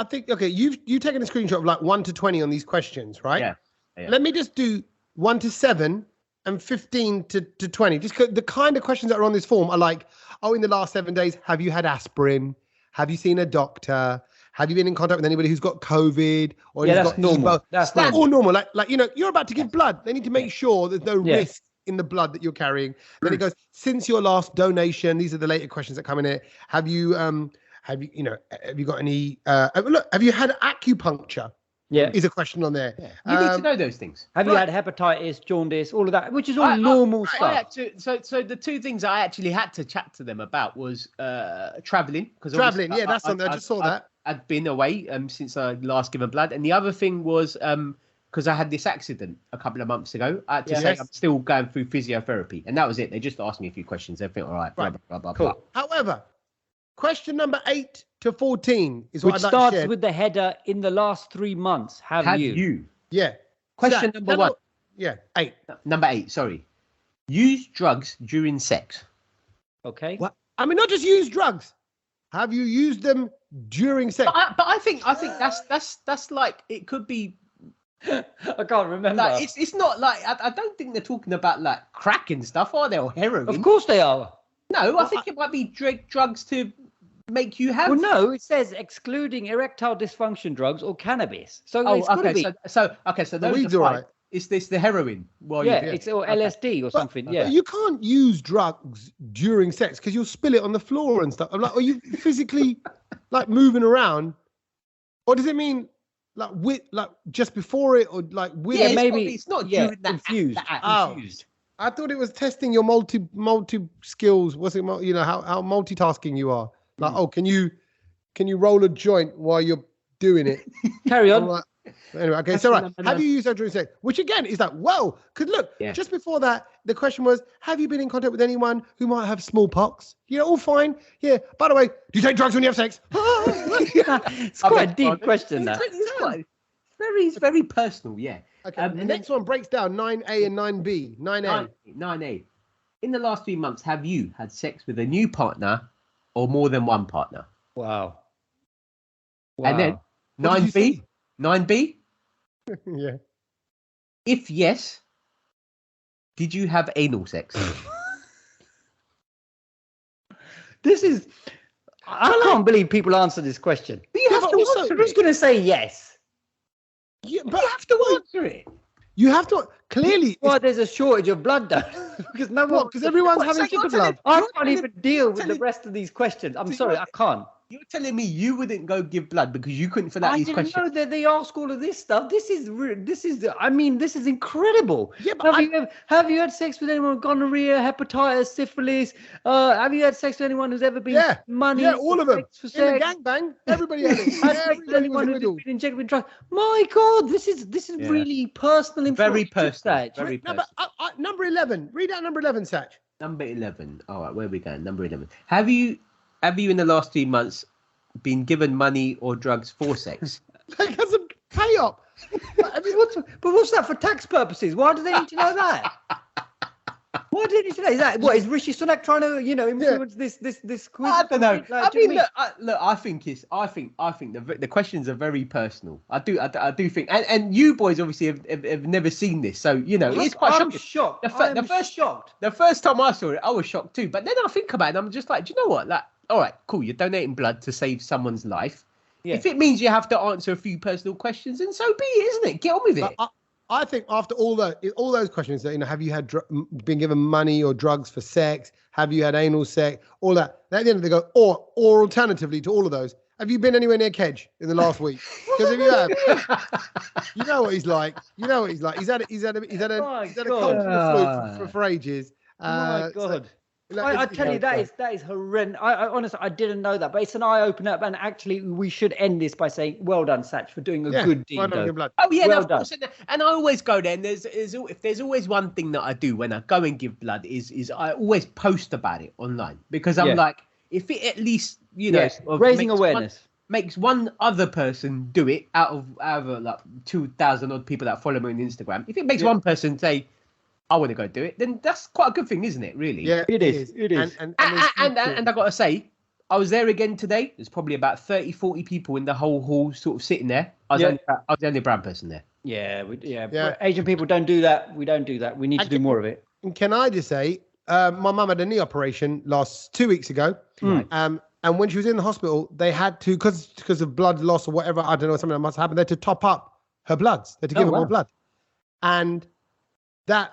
think you've taken a screenshot of like 1 to 20 on these questions, right? Let me just do 1 to 7 and 15 to 20, just the kind of questions that are on this form are like, in the last 7 days have you had aspirin? Have you seen a doctor? Have you been in contact with anybody who's got COVID? Or that's normal. That's all normal. Like you're about to give blood. They need to make sure there's no risk in the blood that you're carrying. Then it goes, since your last donation, these are the later questions that come in here. Have you got any? Look, have you had acupuncture? Yeah, is a question on there. You need to know those things. Have you had hepatitis, jaundice, all of that, which is all normal stuff. So the two things I actually had to chat to them about was traveling. Traveling, that's on there. I just saw that. I'd been away since I last given blood, and the other thing was because I had this accident a couple of months ago. I had to say I'm still going through physiotherapy, and that was it. They just asked me a few questions. Everything all right. Blah, blah, blah, cool. Blah. However, question number 8 to 14 is what I'd like to share. Which starts with the header, in the last 3 months, have you? Yeah. Question number 1. Yeah, 8. Number 8, sorry. Use drugs during sex. Okay. What? I mean, not just use drugs. Have you used them during sex? But I think that's like, it could be. I can't remember. Like, it's not like, I don't think they're talking about like crack and stuff, are they? Or heroin. Of course they are. No, I think it might be drugs to make you have. Well, no, it says excluding erectile dysfunction drugs or cannabis. So it's got to be. So those weeds are all right. Is this the heroin? It's or LSD or something. But you can't use drugs during sex because you'll spill it on the floor and stuff. I'm like, are you physically like moving around, or does it mean like with like just before it, or like with? Yeah, maybe it's not during that infused. Infused. I thought it was testing your multi skills. What's it? How multitasking you are. Like, can you roll a joint while you're doing it? Carry on. Anyway, okay, so right. Have you used drugs during sex? Which again is like, well, because look, just before that, the question was, have you been in contact with anyone who might have smallpox? All fine. Yeah. By the way, do you take drugs when you have sex? It's quite a deep question, that. It's very personal, yeah. Okay, the next one breaks down 9A and 9B. 9A. In the last 3 months, have you had sex with a new partner or more than one partner? Wow. And then 9B. 9B. Yeah. If yes, did you have anal sex? This is. I can't believe people answer this question. But you have to answer it. Who's going to say yes? Yeah, but you have to answer it. You have to clearly. Why there's a shortage of blood donors? Because because everyone's having chicken blood. I can't even deal with the rest of these questions. I'm sorry, I can't. You're telling me you wouldn't go give blood because you couldn't fill out these questions? I didn't know that they ask all of this stuff. This is incredible. Yeah, but have you had sex with anyone with gonorrhea, hepatitis, syphilis? Have you had sex with anyone who's ever been money? Yeah, all of them. For sex? In the gangbang, everybody had it. Has anyone who's been injected with drugs? My God, this is really personal information. Very personal. Very personal. No, but number 11. Read out number 11, Sach. Number 11. All right, where are we going? Number 11. Have you in the last 3 months been given money or drugs for sex? Like as a pay-up. What's that for tax purposes? Why do they need to know that? Why do they need to know? Is that what is Rishi Sunak trying to influence this quiz? I don't know. Look, I think the questions are very personal. I do think, and you boys obviously have never seen this, so it's quite shocking. Shocked. The first time I saw it, I was shocked too. But then I think about it, and I'm just like, do you know what? Like, all right, cool. You're donating blood to save someone's life. Yeah. If it means you have to answer a few personal questions, then so be it, isn't it? Get on with it. I think after all those questions, that have you had been given money or drugs for sex? Have you had anal sex? All that. At the end, they go, or alternatively to all of those, have you been anywhere near Kedge in the last week? Because if you have, you know what he's like. He's had a cold for ages. My God. I tell you, that is horrendous. I honestly, I didn't know that, but it's an eye opener. And actually, we should end this by saying, "Well done, Sach, for doing a good deed." Oh yeah, well done. And I always go there. And if there's always one thing that I do when I go and give blood is I always post about it online, because I'm like, if it at least raising awareness makes one other person do it out of like 2,000 odd people that follow me on Instagram. If it makes one person say, I want to go do it, then that's quite a good thing, isn't it? Really? Yeah, it is. And I got to say, I was there again today. There's probably about 30, 40 people in the whole hall sort of sitting there. I was the only brown person there. Yeah. Asian people don't do that. We don't do that. We need to do more of it. And can I just say, my mum had a knee operation 2 weeks ago. And when she was in the hospital, they had to, because of blood loss or whatever, I don't know, something that must happen, they had to top up her bloods. They had to give her more blood. And that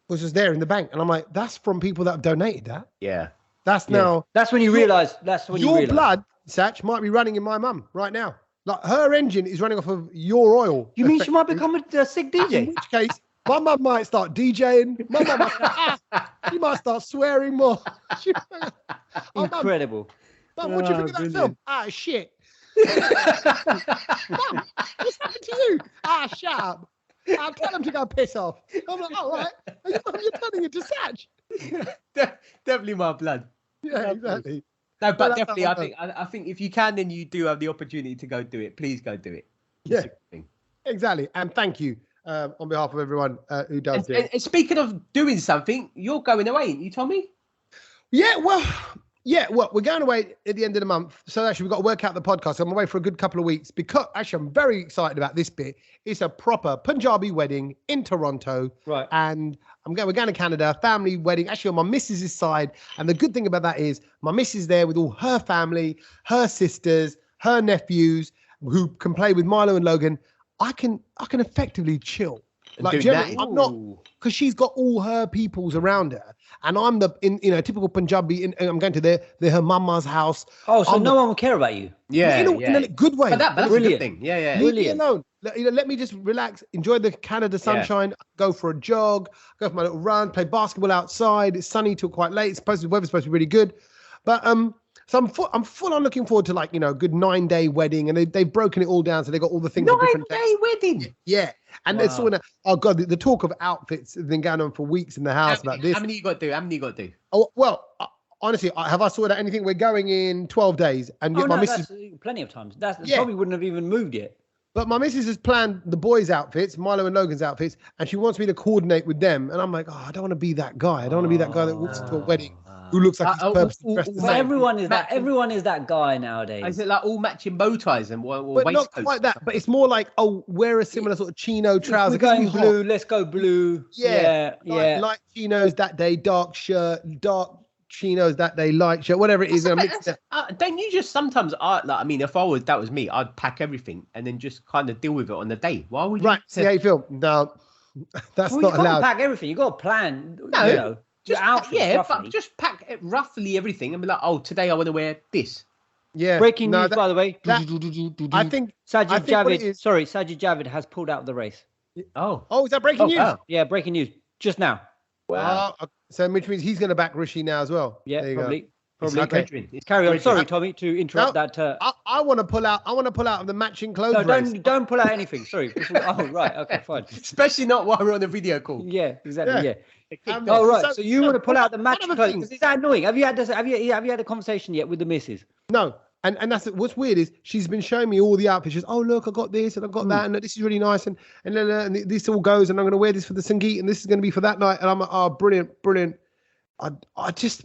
was just there in the bank. And I'm like, that's from people that have donated that. Yeah. That's when you realise. Your blood, Sach, might be running in my mum right now. Like, her engine is running off of your oil. You mean she might become a sick DJ? In which case, my mum might start DJing. My mum she might start swearing more. Incredible. Mum, what do you think of that film? Shit. Mum, what's happened to you? Shut up. I'll tell him to go piss off. I'm like, all right. You're telling it to Sach. Definitely my blood. Yeah, exactly. No, but definitely, I think if you can, then you do have the opportunity to go do it. Please go do it. Yeah, exactly. And thank you on behalf of everyone who does it. And speaking of doing something, you're going away, you told me? Yeah, well, we're going away at the end of the month. So actually, we've got to work out the podcast. I'm away for a good couple of weeks because actually, I'm very excited about this bit. It's a proper Punjabi wedding in Toronto. Right. And we're going to Canada, family wedding, actually on my missus' side. And the good thing about that is my missus there with all her family, her sisters, her nephews who can play with Milo and Logan. I can effectively chill. Like, I'm not, because she's got all her peoples around her, and I'm typical Punjabi. I'm going to her mama's house. Oh, so no one will care about you. Yeah, in a good way. But that's a good thing. Yeah. Leave me alone. Let me just relax, enjoy the Canada sunshine, go for a jog, go for my little run, play basketball outside. It's sunny till quite late. The weather's supposed to be really good, but So I'm full on looking forward to like, a good 9-day wedding, and they've broken it all down. So they got all the things. 9-day wedding. Yeah. And they're sort of, oh God, the talk of outfits has been going on for weeks in the house about this. How many you got to do? Oh, well, honestly, have I sorted out anything? We're going in 12 days and get my missus. That's plenty of times. Probably wouldn't have even moved yet. But my missus has planned the boys' outfits, Milo and Logan's outfits, and she wants me to coordinate with them. And I'm like, I don't want to be that guy. I don't want to be that guy that walks into a wedding who looks like he's purposely dressed the same. Everyone is that guy nowadays. Is it like all matching bow ties and but waistcoats? Not quite that. But it's more like, wear a similar sort of chino trouser. We're going blue. Let's go blue. Yeah. Light chinos that day, dark shirt, dark chinos that day, light shirt, whatever it is. Don't you just sometimes if that was me, I'd pack everything and then just kind of deal with it on the day. Why would you? Right. See how you feel? No, that's not allowed. You can't pack everything. You got to plan. No. Just but just pack roughly everything and be like, today I want to wear this. Yeah. Breaking news, by the way. I think Sajid Javid has pulled out of the race. Oh, is that breaking news? Wow. Yeah, breaking news just now. Wow. So which means he's going to back Rishi now as well. Yeah, probably. Okay. Carry on. Sorry, Tommy, to interrupt that. I want to pull out. I want to pull out of the matching clothes. No, race. don't pull out anything. Sorry. Right. Okay, fine. Especially not while we're on a video call. Yeah, exactly. Yeah. Right. So you want to pull out the matching clothes? Because is that annoying? Have you had this? Have you had a conversation yet with the missus? No. And that's what's weird is she's been showing me all the outfits. She's, look, I got this and I got that, and this is really nice, and this all goes, and I'm going to wear this for the Sangeet, and this is going to be for that night, and I'm like, brilliant. I just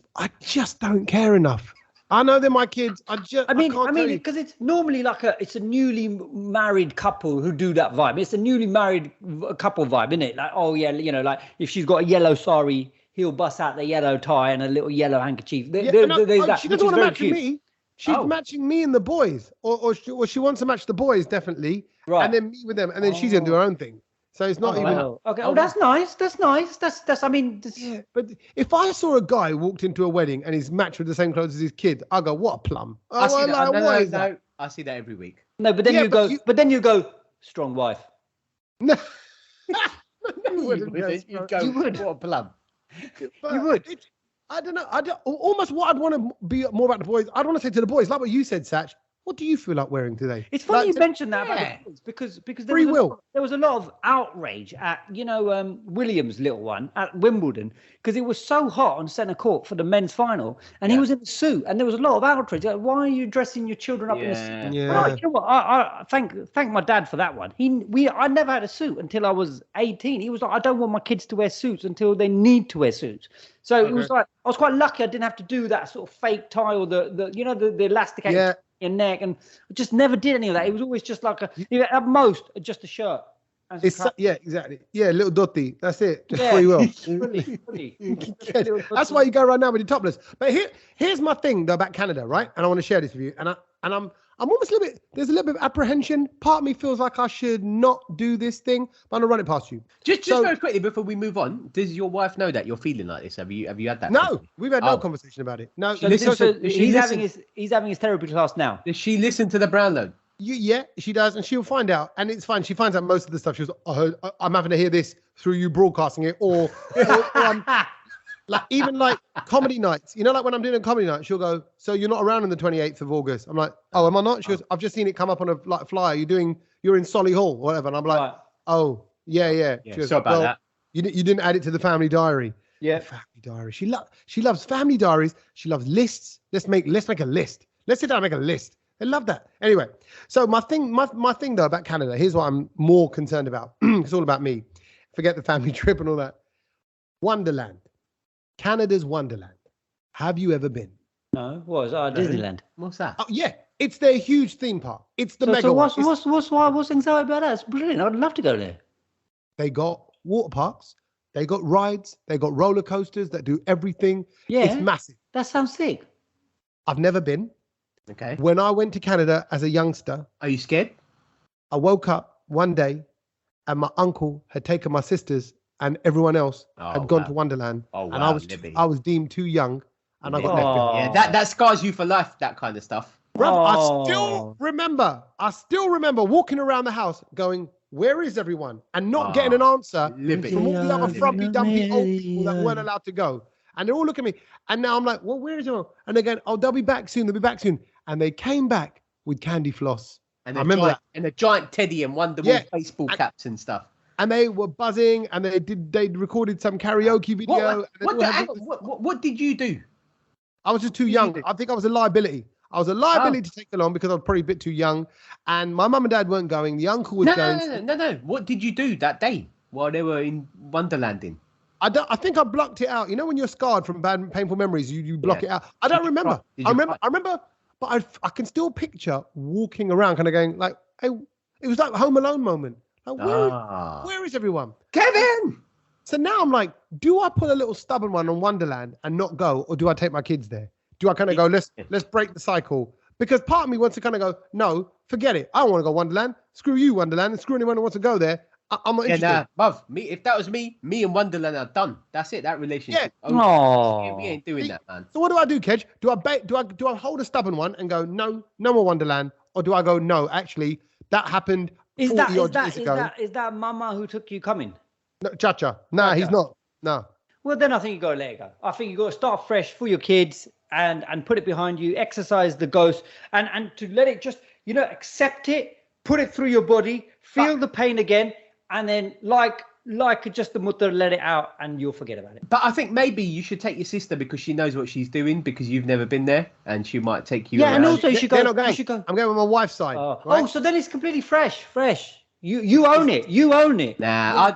don't care enough. I know they're my kids. I mean, because it's normally it's a newly married couple who do that vibe. It's a newly married couple vibe, isn't it? Like, like if she's got a yellow sari, he'll bust out the yellow tie and a little yellow handkerchief. She doesn't want to match me. She's matching me and the boys, or she wants to match the boys definitely, right? And then me with them, and then she's gonna do her own thing. So it's not even okay. Oh, that's nice. That's nice. That's. I mean, yeah. But if I saw a guy who walked into a wedding and he's matched with the same clothes as his kid, I go, what a plum. I see that. I see that every week. No, but then you go, strong wife. No, you would. What a plum. You would. I don't know. Almost what I'd want to be more about the boys. I'd want to say to the boys, like what you said, Sach. What do you feel like wearing today? It's funny you mentioned that about the boys because there was a lot of outrage at Williams' little one at Wimbledon because it was so hot on centre court for the men's final, and he was in a suit, and there was a lot of outrage. Like, why are you dressing your children up in a suit? Yeah. You know what? I thank my dad for that one. I never had a suit until I was 18. He was like, I don't want my kids to wear suits until they need to wear suits. So it was like I was quite lucky I didn't have to do that sort of fake tie or the elasticated your neck, and I just never did any of that. It was always just like at most just a shirt. Exactly. Yeah, little dotty. That's it. Just free will. That's why you go right now with your topless. But here's my thing though about Canada, right? And I want to share this with you. And I'm almost a little bit. There's a little bit of apprehension. Part of me feels like I should not do this thing, but I'm gonna run it past you. Just very quickly before we move on, does your wife know that you're feeling like this? Have you had that? No, we've had no conversation about it. No, he's having his therapy class now. Does she listen to the Brownload? Yeah, she does, and she'll find out, and it's fine. She finds out most of the stuff. She goes, I'm having to hear this through you broadcasting it, or even comedy nights. You know, like when I'm doing a comedy night, she'll go, so you're not around on the 28th of August. I'm like, oh, am I not? She goes, I've just seen it come up on a flyer. You're in Solihull, whatever. And I'm like, oh, yeah. She goes, sorry about that. You didn't add it to the family diary. Yeah. Family diary. She loves family diaries. She loves lists. Let's make a list. Let's sit down and make a list. I love that. Anyway, so my thing though about Canada, here's what I'm more concerned about. It's all about me. Forget the family trip and all that. Wonderland. Canada's Wonderland. Have you ever been? No. What is that? Disneyland. What's that? Oh, yeah. It's their huge theme park. It's the mega one. What's anxiety about that? It's brilliant. I'd love to go there. They got water parks. They got rides. They got roller coasters that do everything. Yeah. It's massive. That sounds sick. I've never been. Okay. When I went to Canada as a youngster. Are you scared? I woke up one day and my uncle had taken my sisters and everyone else had gone to Wonderland. Oh, wow. And I was deemed too young and I got left behind. Yeah, that scars you for life, that kind of stuff. Brother, I still remember walking around the house going, where is everyone? And not getting an answer from all the other frumpy dumpy old people that weren't allowed to go. And they all look at me. And now I'm like, well, where is it? And they're going, oh, they'll be back soon. They'll be back soon. And they came back with candy floss. And I remember that. And a giant teddy and Wonderland baseball caps and stuff. And they were buzzing, and they recorded some karaoke video. What did you do? I was just too young. I think I was a liability. I was a liability to take along because I was probably a bit too young. And my mum and dad weren't going. The uncle was going. No. What did you do that day while they were in Wonderlanding? I think I blocked it out. You know when you're scarred from bad, painful memories, you block it out. I don't remember. I remember, but I can still picture walking around kind of going like, hey, it was like Home Alone moment. Like, where is everyone? Kevin! So now I'm like, do I put a little stubborn one on Wonderland and not go, or do I take my kids there? Do I kind of go, let's break the cycle? Because part of me wants to kind of go, no, forget it. I don't want to go Wonderland. Screw you, Wonderland. And screw anyone who wants to go there. I'm not interested. If that was me and Wonderland are done. That's it. That relationship. Yeah. We ain't doing that, man. So what do I do, Kedge? Do I hold a stubborn one and go, no more Wonderland? Or do I go, no, actually, that happened 40 odd years ago. Is that Mama who took you coming? No, Chacha. Nah, he's not. No. Well, then I think you got to let it go. I think you got to start fresh for your kids and put it behind you, exercise the ghost and to let it just, accept it, put it through your body, feel the pain again, and then like just the mutter, let it out and you'll forget about it. But I think maybe you should take your sister because she knows what she's doing because you've never been there and she might take you around. And also you should go. I'm going with my wife's side. Right? Oh, so then it's completely fresh. You own it. You own it. Nah,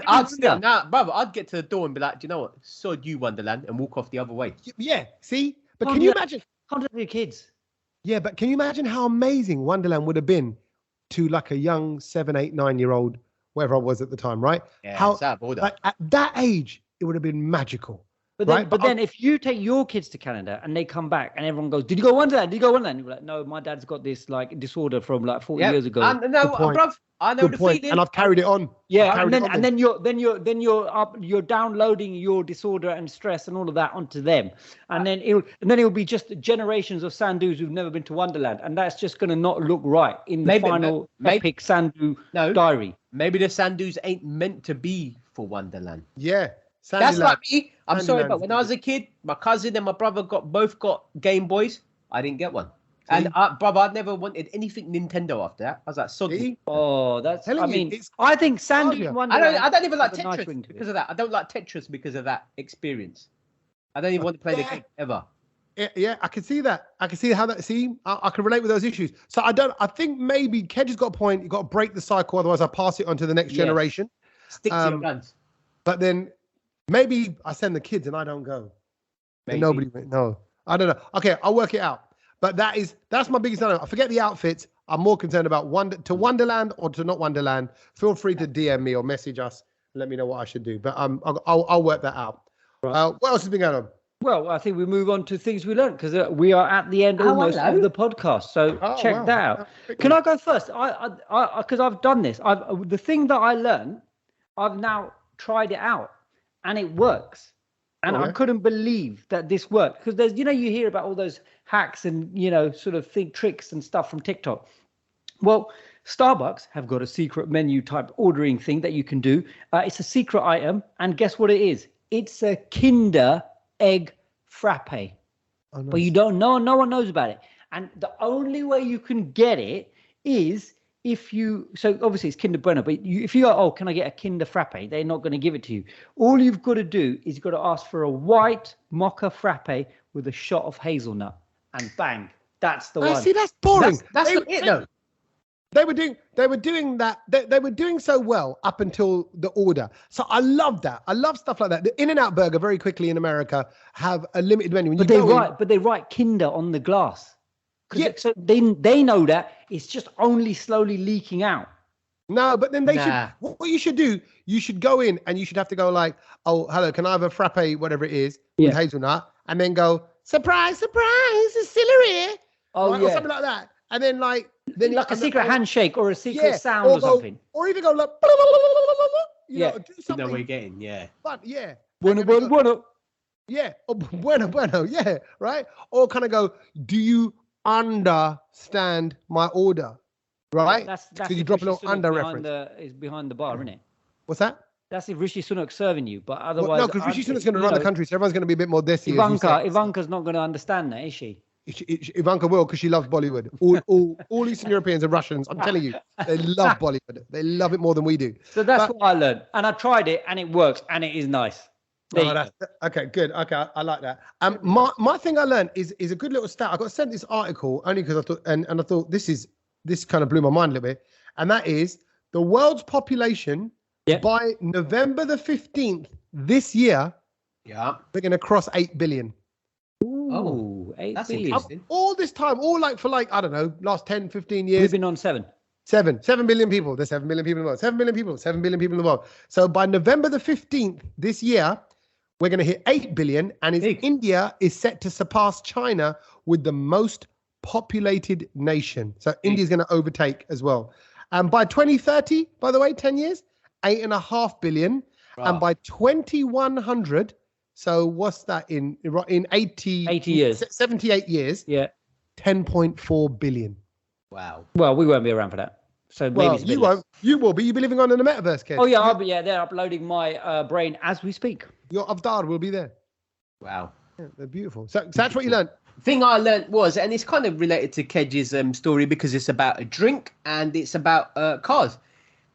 brother, I'd get to the door and be like, do you know what? Sod you, Wonderland, and walk off the other way. Yeah, see? But can you imagine? Can't do your kids. Yeah, but can you imagine how amazing Wonderland would have been to like a young 7, 8, 9-year-old, wherever I was at the time, right? Yeah, at that age, it would have been magical. But then if you take your kids to Canada and they come back and everyone goes, did you go Wonderland? Did you go Wonderland? You're like, no, my dad's got this like disorder from like 40 years ago. I know the feeling. And I've carried it on. Yeah, and then you're downloading your disorder and stress and all of that onto them. And then it'll be just generations of Sandus who've never been to Wonderland. And that's just gonna not look right in the final epic Sandu diary. Maybe the Sandus ain't meant to be for Wonderland. Yeah. That's like me. I'm sorry, but when I was a kid, my cousin and my brother both got Game Boys. I didn't get one. And brother, I'd never wanted anything Nintendo after that. I was like, soddy. Oh, that's. I think Sandu Wonderland. I don't even like Tetris because of that. I don't like Tetris because of that experience. I don't even want to play the game ever. Yeah, I can see that. I can see how that. See, I can relate with those issues. So I think maybe Kedge has got a point. You got to break the cycle, otherwise I pass it on to the next generation. Stick to your guns. But then maybe I send the kids and I don't go. Nobody. No, I don't know. Okay, I'll work it out. But that's my biggest dilemma. I forget the outfits. I'm more concerned about Wonderland or to not Wonderland. Feel free to DM me or message us and let me know what I should do. But I'll work that out. Right. What else has been going on? Well, I think we move on to things we learned because we are at the end almost of the podcast. So check that out. Can I go first? Because I've done this. The thing that I learned, I've now tried it out and it works. And I couldn't believe that this worked because there's, you hear about all those hacks and, sort of tricks and stuff from TikTok. Well, Starbucks have got a secret menu type ordering thing that you can do. It's a secret item. And guess what it is? It's a Kinder Egg Frappe. Oh, nice. But you don't know, no one knows about it. And the only way you can get it is so obviously it's Kinder Bueno, but if you go, can I get a Kinder Frappe? They're not going to give it to you. All you've got to do is you've got to ask for a white mocha frappe with a shot of hazelnut, and bang, that's the one. See, that's boring. That's not it, though. They were doing that. They were doing so well up until the order. So I love that. I love stuff like that. The In-N-Out Burger very quickly in America have a limited menu. But they write Kinder on the glass. Yeah. So they know that it's just only slowly leaking out. No, but then they should. What you should do, you should go in and you should have to go like, oh, hello, can I have a frappe, whatever it is, with hazelnut, and then go, surprise, it's celery. Oh, right? Or something like that. And then like a secret handshake or a secret sound or something. Or even go like, do something. You know what you're getting, But yeah. Bueno. Yeah. Oh, bueno. Yeah. Right. Or kind of go, do you understand my order? Right? That's you drop a little under reference. Is behind the bar, isn't it? What's that? That's if Rishi Sunak's serving you, but Well, otherwise... no, because Rishi Sunak's going to run the country, so everyone's going to be a bit more Desi. Ivanka's not going to understand that, is she? Ivanka will, because she loves Bollywood. All Eastern Europeans and Russians, I'm telling you, they love Bollywood. They love it more than we do. So that's what I learned. And I tried it, and it works, and it is nice. Okay, good. Okay, I like that. My thing I learned is a good little stat. I got sent this article only because I thought, and I thought this kind of blew my mind a little bit, and that is the world's population by November the 15th this year. Yeah, they're going to cross 8 billion. Ooh, 8 that's billion. interesting. All this time, I don't know, last 10, 15 years. We've been on 7 billion people. There's 7 billion people in the world. 7 billion people. 7 billion people in the world. So by November the 15th this year, we're going to hit 8 billion, and India is set to surpass China with the most populated nation. So India's going to overtake as well. And by 2030, by the way, 10 years, 8.5 billion. Wow. And by 2100, so what's that in 80 years, 78 years? Yeah, 10.4 billion. Wow. Well, we won't be around for that. So maybe you won't. You will be. You'll be living on in the metaverse, Kev. Oh yeah, I'll be. Yeah, they're uploading my brain as we speak. Your avatar will be there. Wow. Yeah, they're beautiful. So that's what you learned. Thing I learned was, and it's kind of related to Kedge's story because it's about a drink and it's about cars.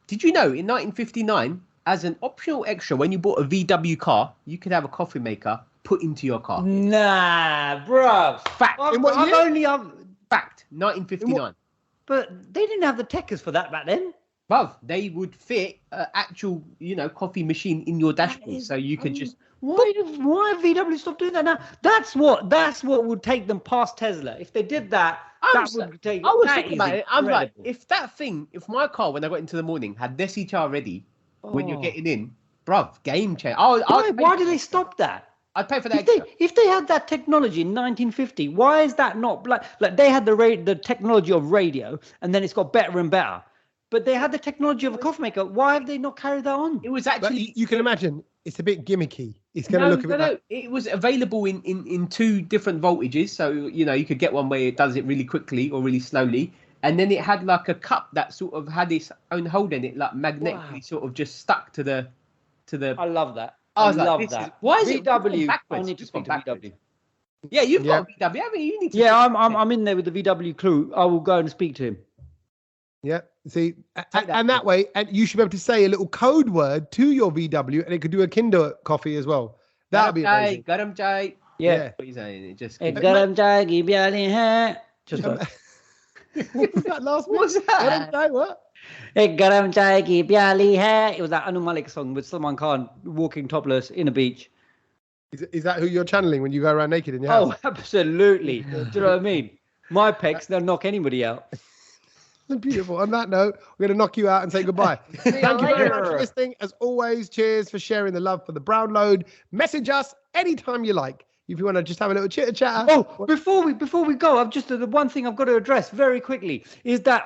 Did you know in 1959, as an optional extra, when you bought a VW car, you could have a coffee maker put into your car? Nah, bro. Fact. In what year? Fact. 1959. But they didn't have the techers for that back then. Bruv, they would fit an actual, coffee machine in your dashboard, so you could just. Why have VW stopped doing that now? That's what would take them past Tesla. If they did that, would take. I was thinking about it. I'm like, if my car when I got into the morning had Desi Cha ready when you're getting in, bruv, game changer. Why did they stop that? I'd pay for that. If they had that technology in 1950, why is that not like they had the technology of radio, and then it's got better and better. But they had the technology of a coffee maker. Why have they not carried that on? It was actually. But you can imagine it's a bit gimmicky. It's going to look a bit. No. It was available in 2 different voltages, so you could get one where it does it really quickly or really slowly, and then it had like a cup that sort of had its own hole in it, like magnetically sort of just stuck to the. I love that. I love that. Why is VW? It I need to speak to VW. Yeah, you've got a VW, haven't you? You need to. Yeah, I'm in there with the VW crew. I will go and speak to him. Yeah, see, and that way, and you should be able to say a little code word to your VW, and it could do a Kinder coffee as well. That'd be amazing. Garam chai. Yeah. What are you saying? It just. Garam chai ki pyali hai. Just like. What was that last one? What's that? Garam chai, what? Garam chai ki pyali hai. It was that Anu Malik song with Salman Khan walking topless in a beach. Is that who you're channeling when you go around naked in your house? Oh, absolutely. Do you know what I mean? My pecs, they'll knock anybody out. Beautiful. On that note, we're going to knock you out and say goodbye. Thank you very much for listening. As always, cheers for sharing the love for the brown load. Message us anytime you like. If you want to just have a little chitter chat. Oh, before we go, I've just the one thing I've got to address very quickly is that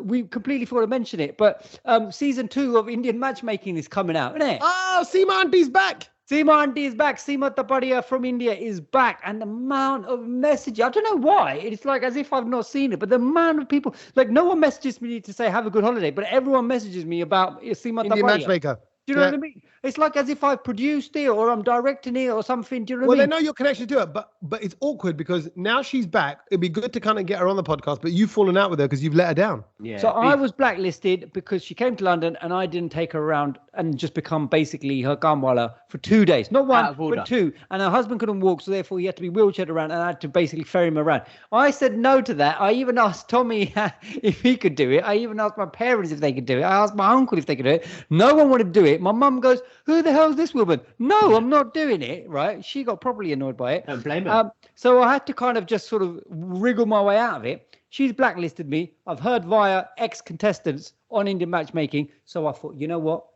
we completely forgot to mention it, but season 2 of Indian matchmaking is coming out, isn't it? Oh, Seema Auntie's back. Seema Auntie is back. Seema Tapadia from India is back. And the amount of messages, I don't know why. It's like as if I've not seen it, but the amount of people, like no one messages me to say have a good holiday, but everyone messages me about Seema Tapadia. Indian matchmaker. Do you know what I mean? It's like as if I've produced it or I'm directing it or something. Do you know what I mean? Well, they know your connection to it, but it's awkward because now she's back. It'd be good to kind of get her on the podcast, but you've fallen out with her because you've let her down. Yeah. So I was blacklisted because she came to London and I didn't take her around and just become basically her kamwala for 2 days. Not one, but 2. And her husband couldn't walk, so therefore he had to be wheelchaired around and I had to basically ferry him around. I said no to that. I even asked Tommy if he could do it. I even asked my parents if they could do it. I asked my uncle if they could do it. No one wanted to do it. My mum goes, who the hell is this woman? No, I'm not doing it, right? She got properly annoyed by it. Don't blame her. So I had to kind of just sort of wriggle my way out of it. She's blacklisted me. I've heard via ex-contestants on Indian matchmaking. So I thought, you know what?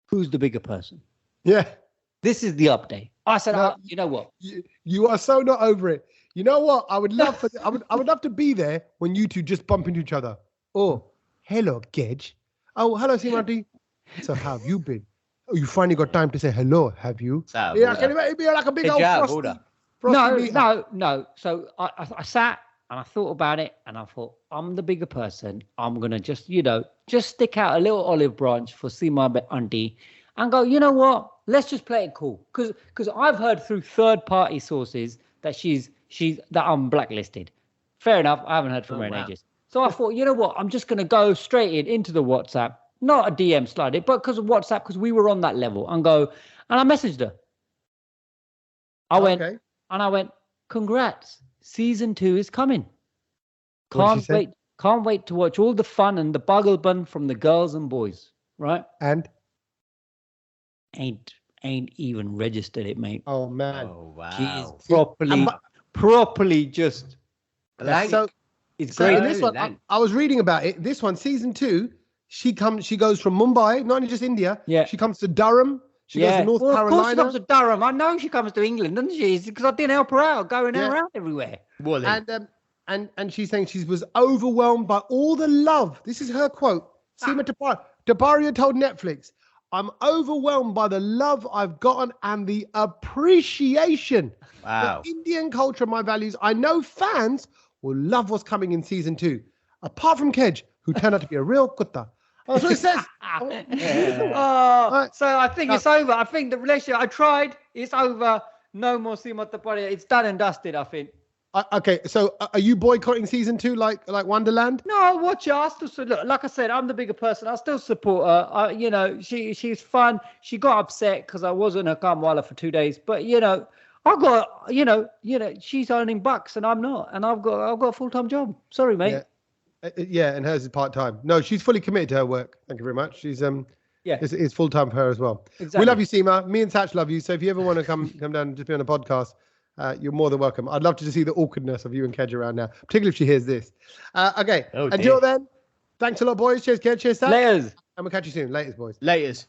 Who's the bigger person? Yeah. This is the update. I said, you know what? You are so not over it. You know what? I would love I would love to be there when you two just bump into each other. Oh, hello, Kedge. Oh, hello, Seema. So how have you been? Oh, you finally got time to say hello, have you? Yeah, can it be like a big old frosty? No. So I sat And I thought about it, and I thought, I'm the bigger person. I'm going to just, just stick out a little olive branch for Seema auntie and go, you know what? Let's just play it cool. Because I've heard through third-party sources that that I'm blacklisted. Fair enough. I haven't heard from her in ages. So I thought, you know what? I'm just going to go straight into the WhatsApp, not a DM slide it, but because of WhatsApp, because we were on that level, and I messaged her. I went, congrats. Season 2 is coming. Can't wait to watch all the fun and the buggle bun from the girls and boys. Right? And ain't even registered it, mate. Oh man. Oh wow. She's properly just so it's so great. in this one, I was reading about it. This one, season 2, she goes from Mumbai, not only just India. Yeah. She comes to Durham. She goes to North Carolina. Of course she comes to Durham. I know she comes to England, doesn't she? Because I didn't help her out, going around everywhere. And she's saying she was overwhelmed by all the love. This is her quote. Seema Taparia told Netflix, I'm overwhelmed by the love I've gotten and the appreciation. Wow. The Indian culture and my values. I know fans will love what's coming in season 2. Apart from Kedge, who turned out to be a real kutta. That's what it says. So I think it's over. I think the relationship, I tried. It's over. No more Seema Taparia. It's done and dusted, I think. Okay, so are you boycotting season 2 like Wonderland? No, I'll watch it. I still look. Like I said, I'm the bigger person. I still support her. She's fun. She got upset because I wasn't her kamwala for 2 days. But I got she's earning bucks and I'm not, and I've got a full-time job. Sorry, mate. Yeah, and hers is part-time. No, she's fully committed to her work. Thank you very much. She's it's full-time for her as well. Exactly. We love you, Seema. Me and Sach love you. So if you ever want to come down and just be on a podcast, you're more than welcome. I'd love to see the awkwardness of you and Kedge around now, particularly if she hears this. Okay. Until then, thanks a lot, boys. Cheers, Kedge. Cheers, Sach. Laters. And we'll catch you soon. Laters, boys. Laters.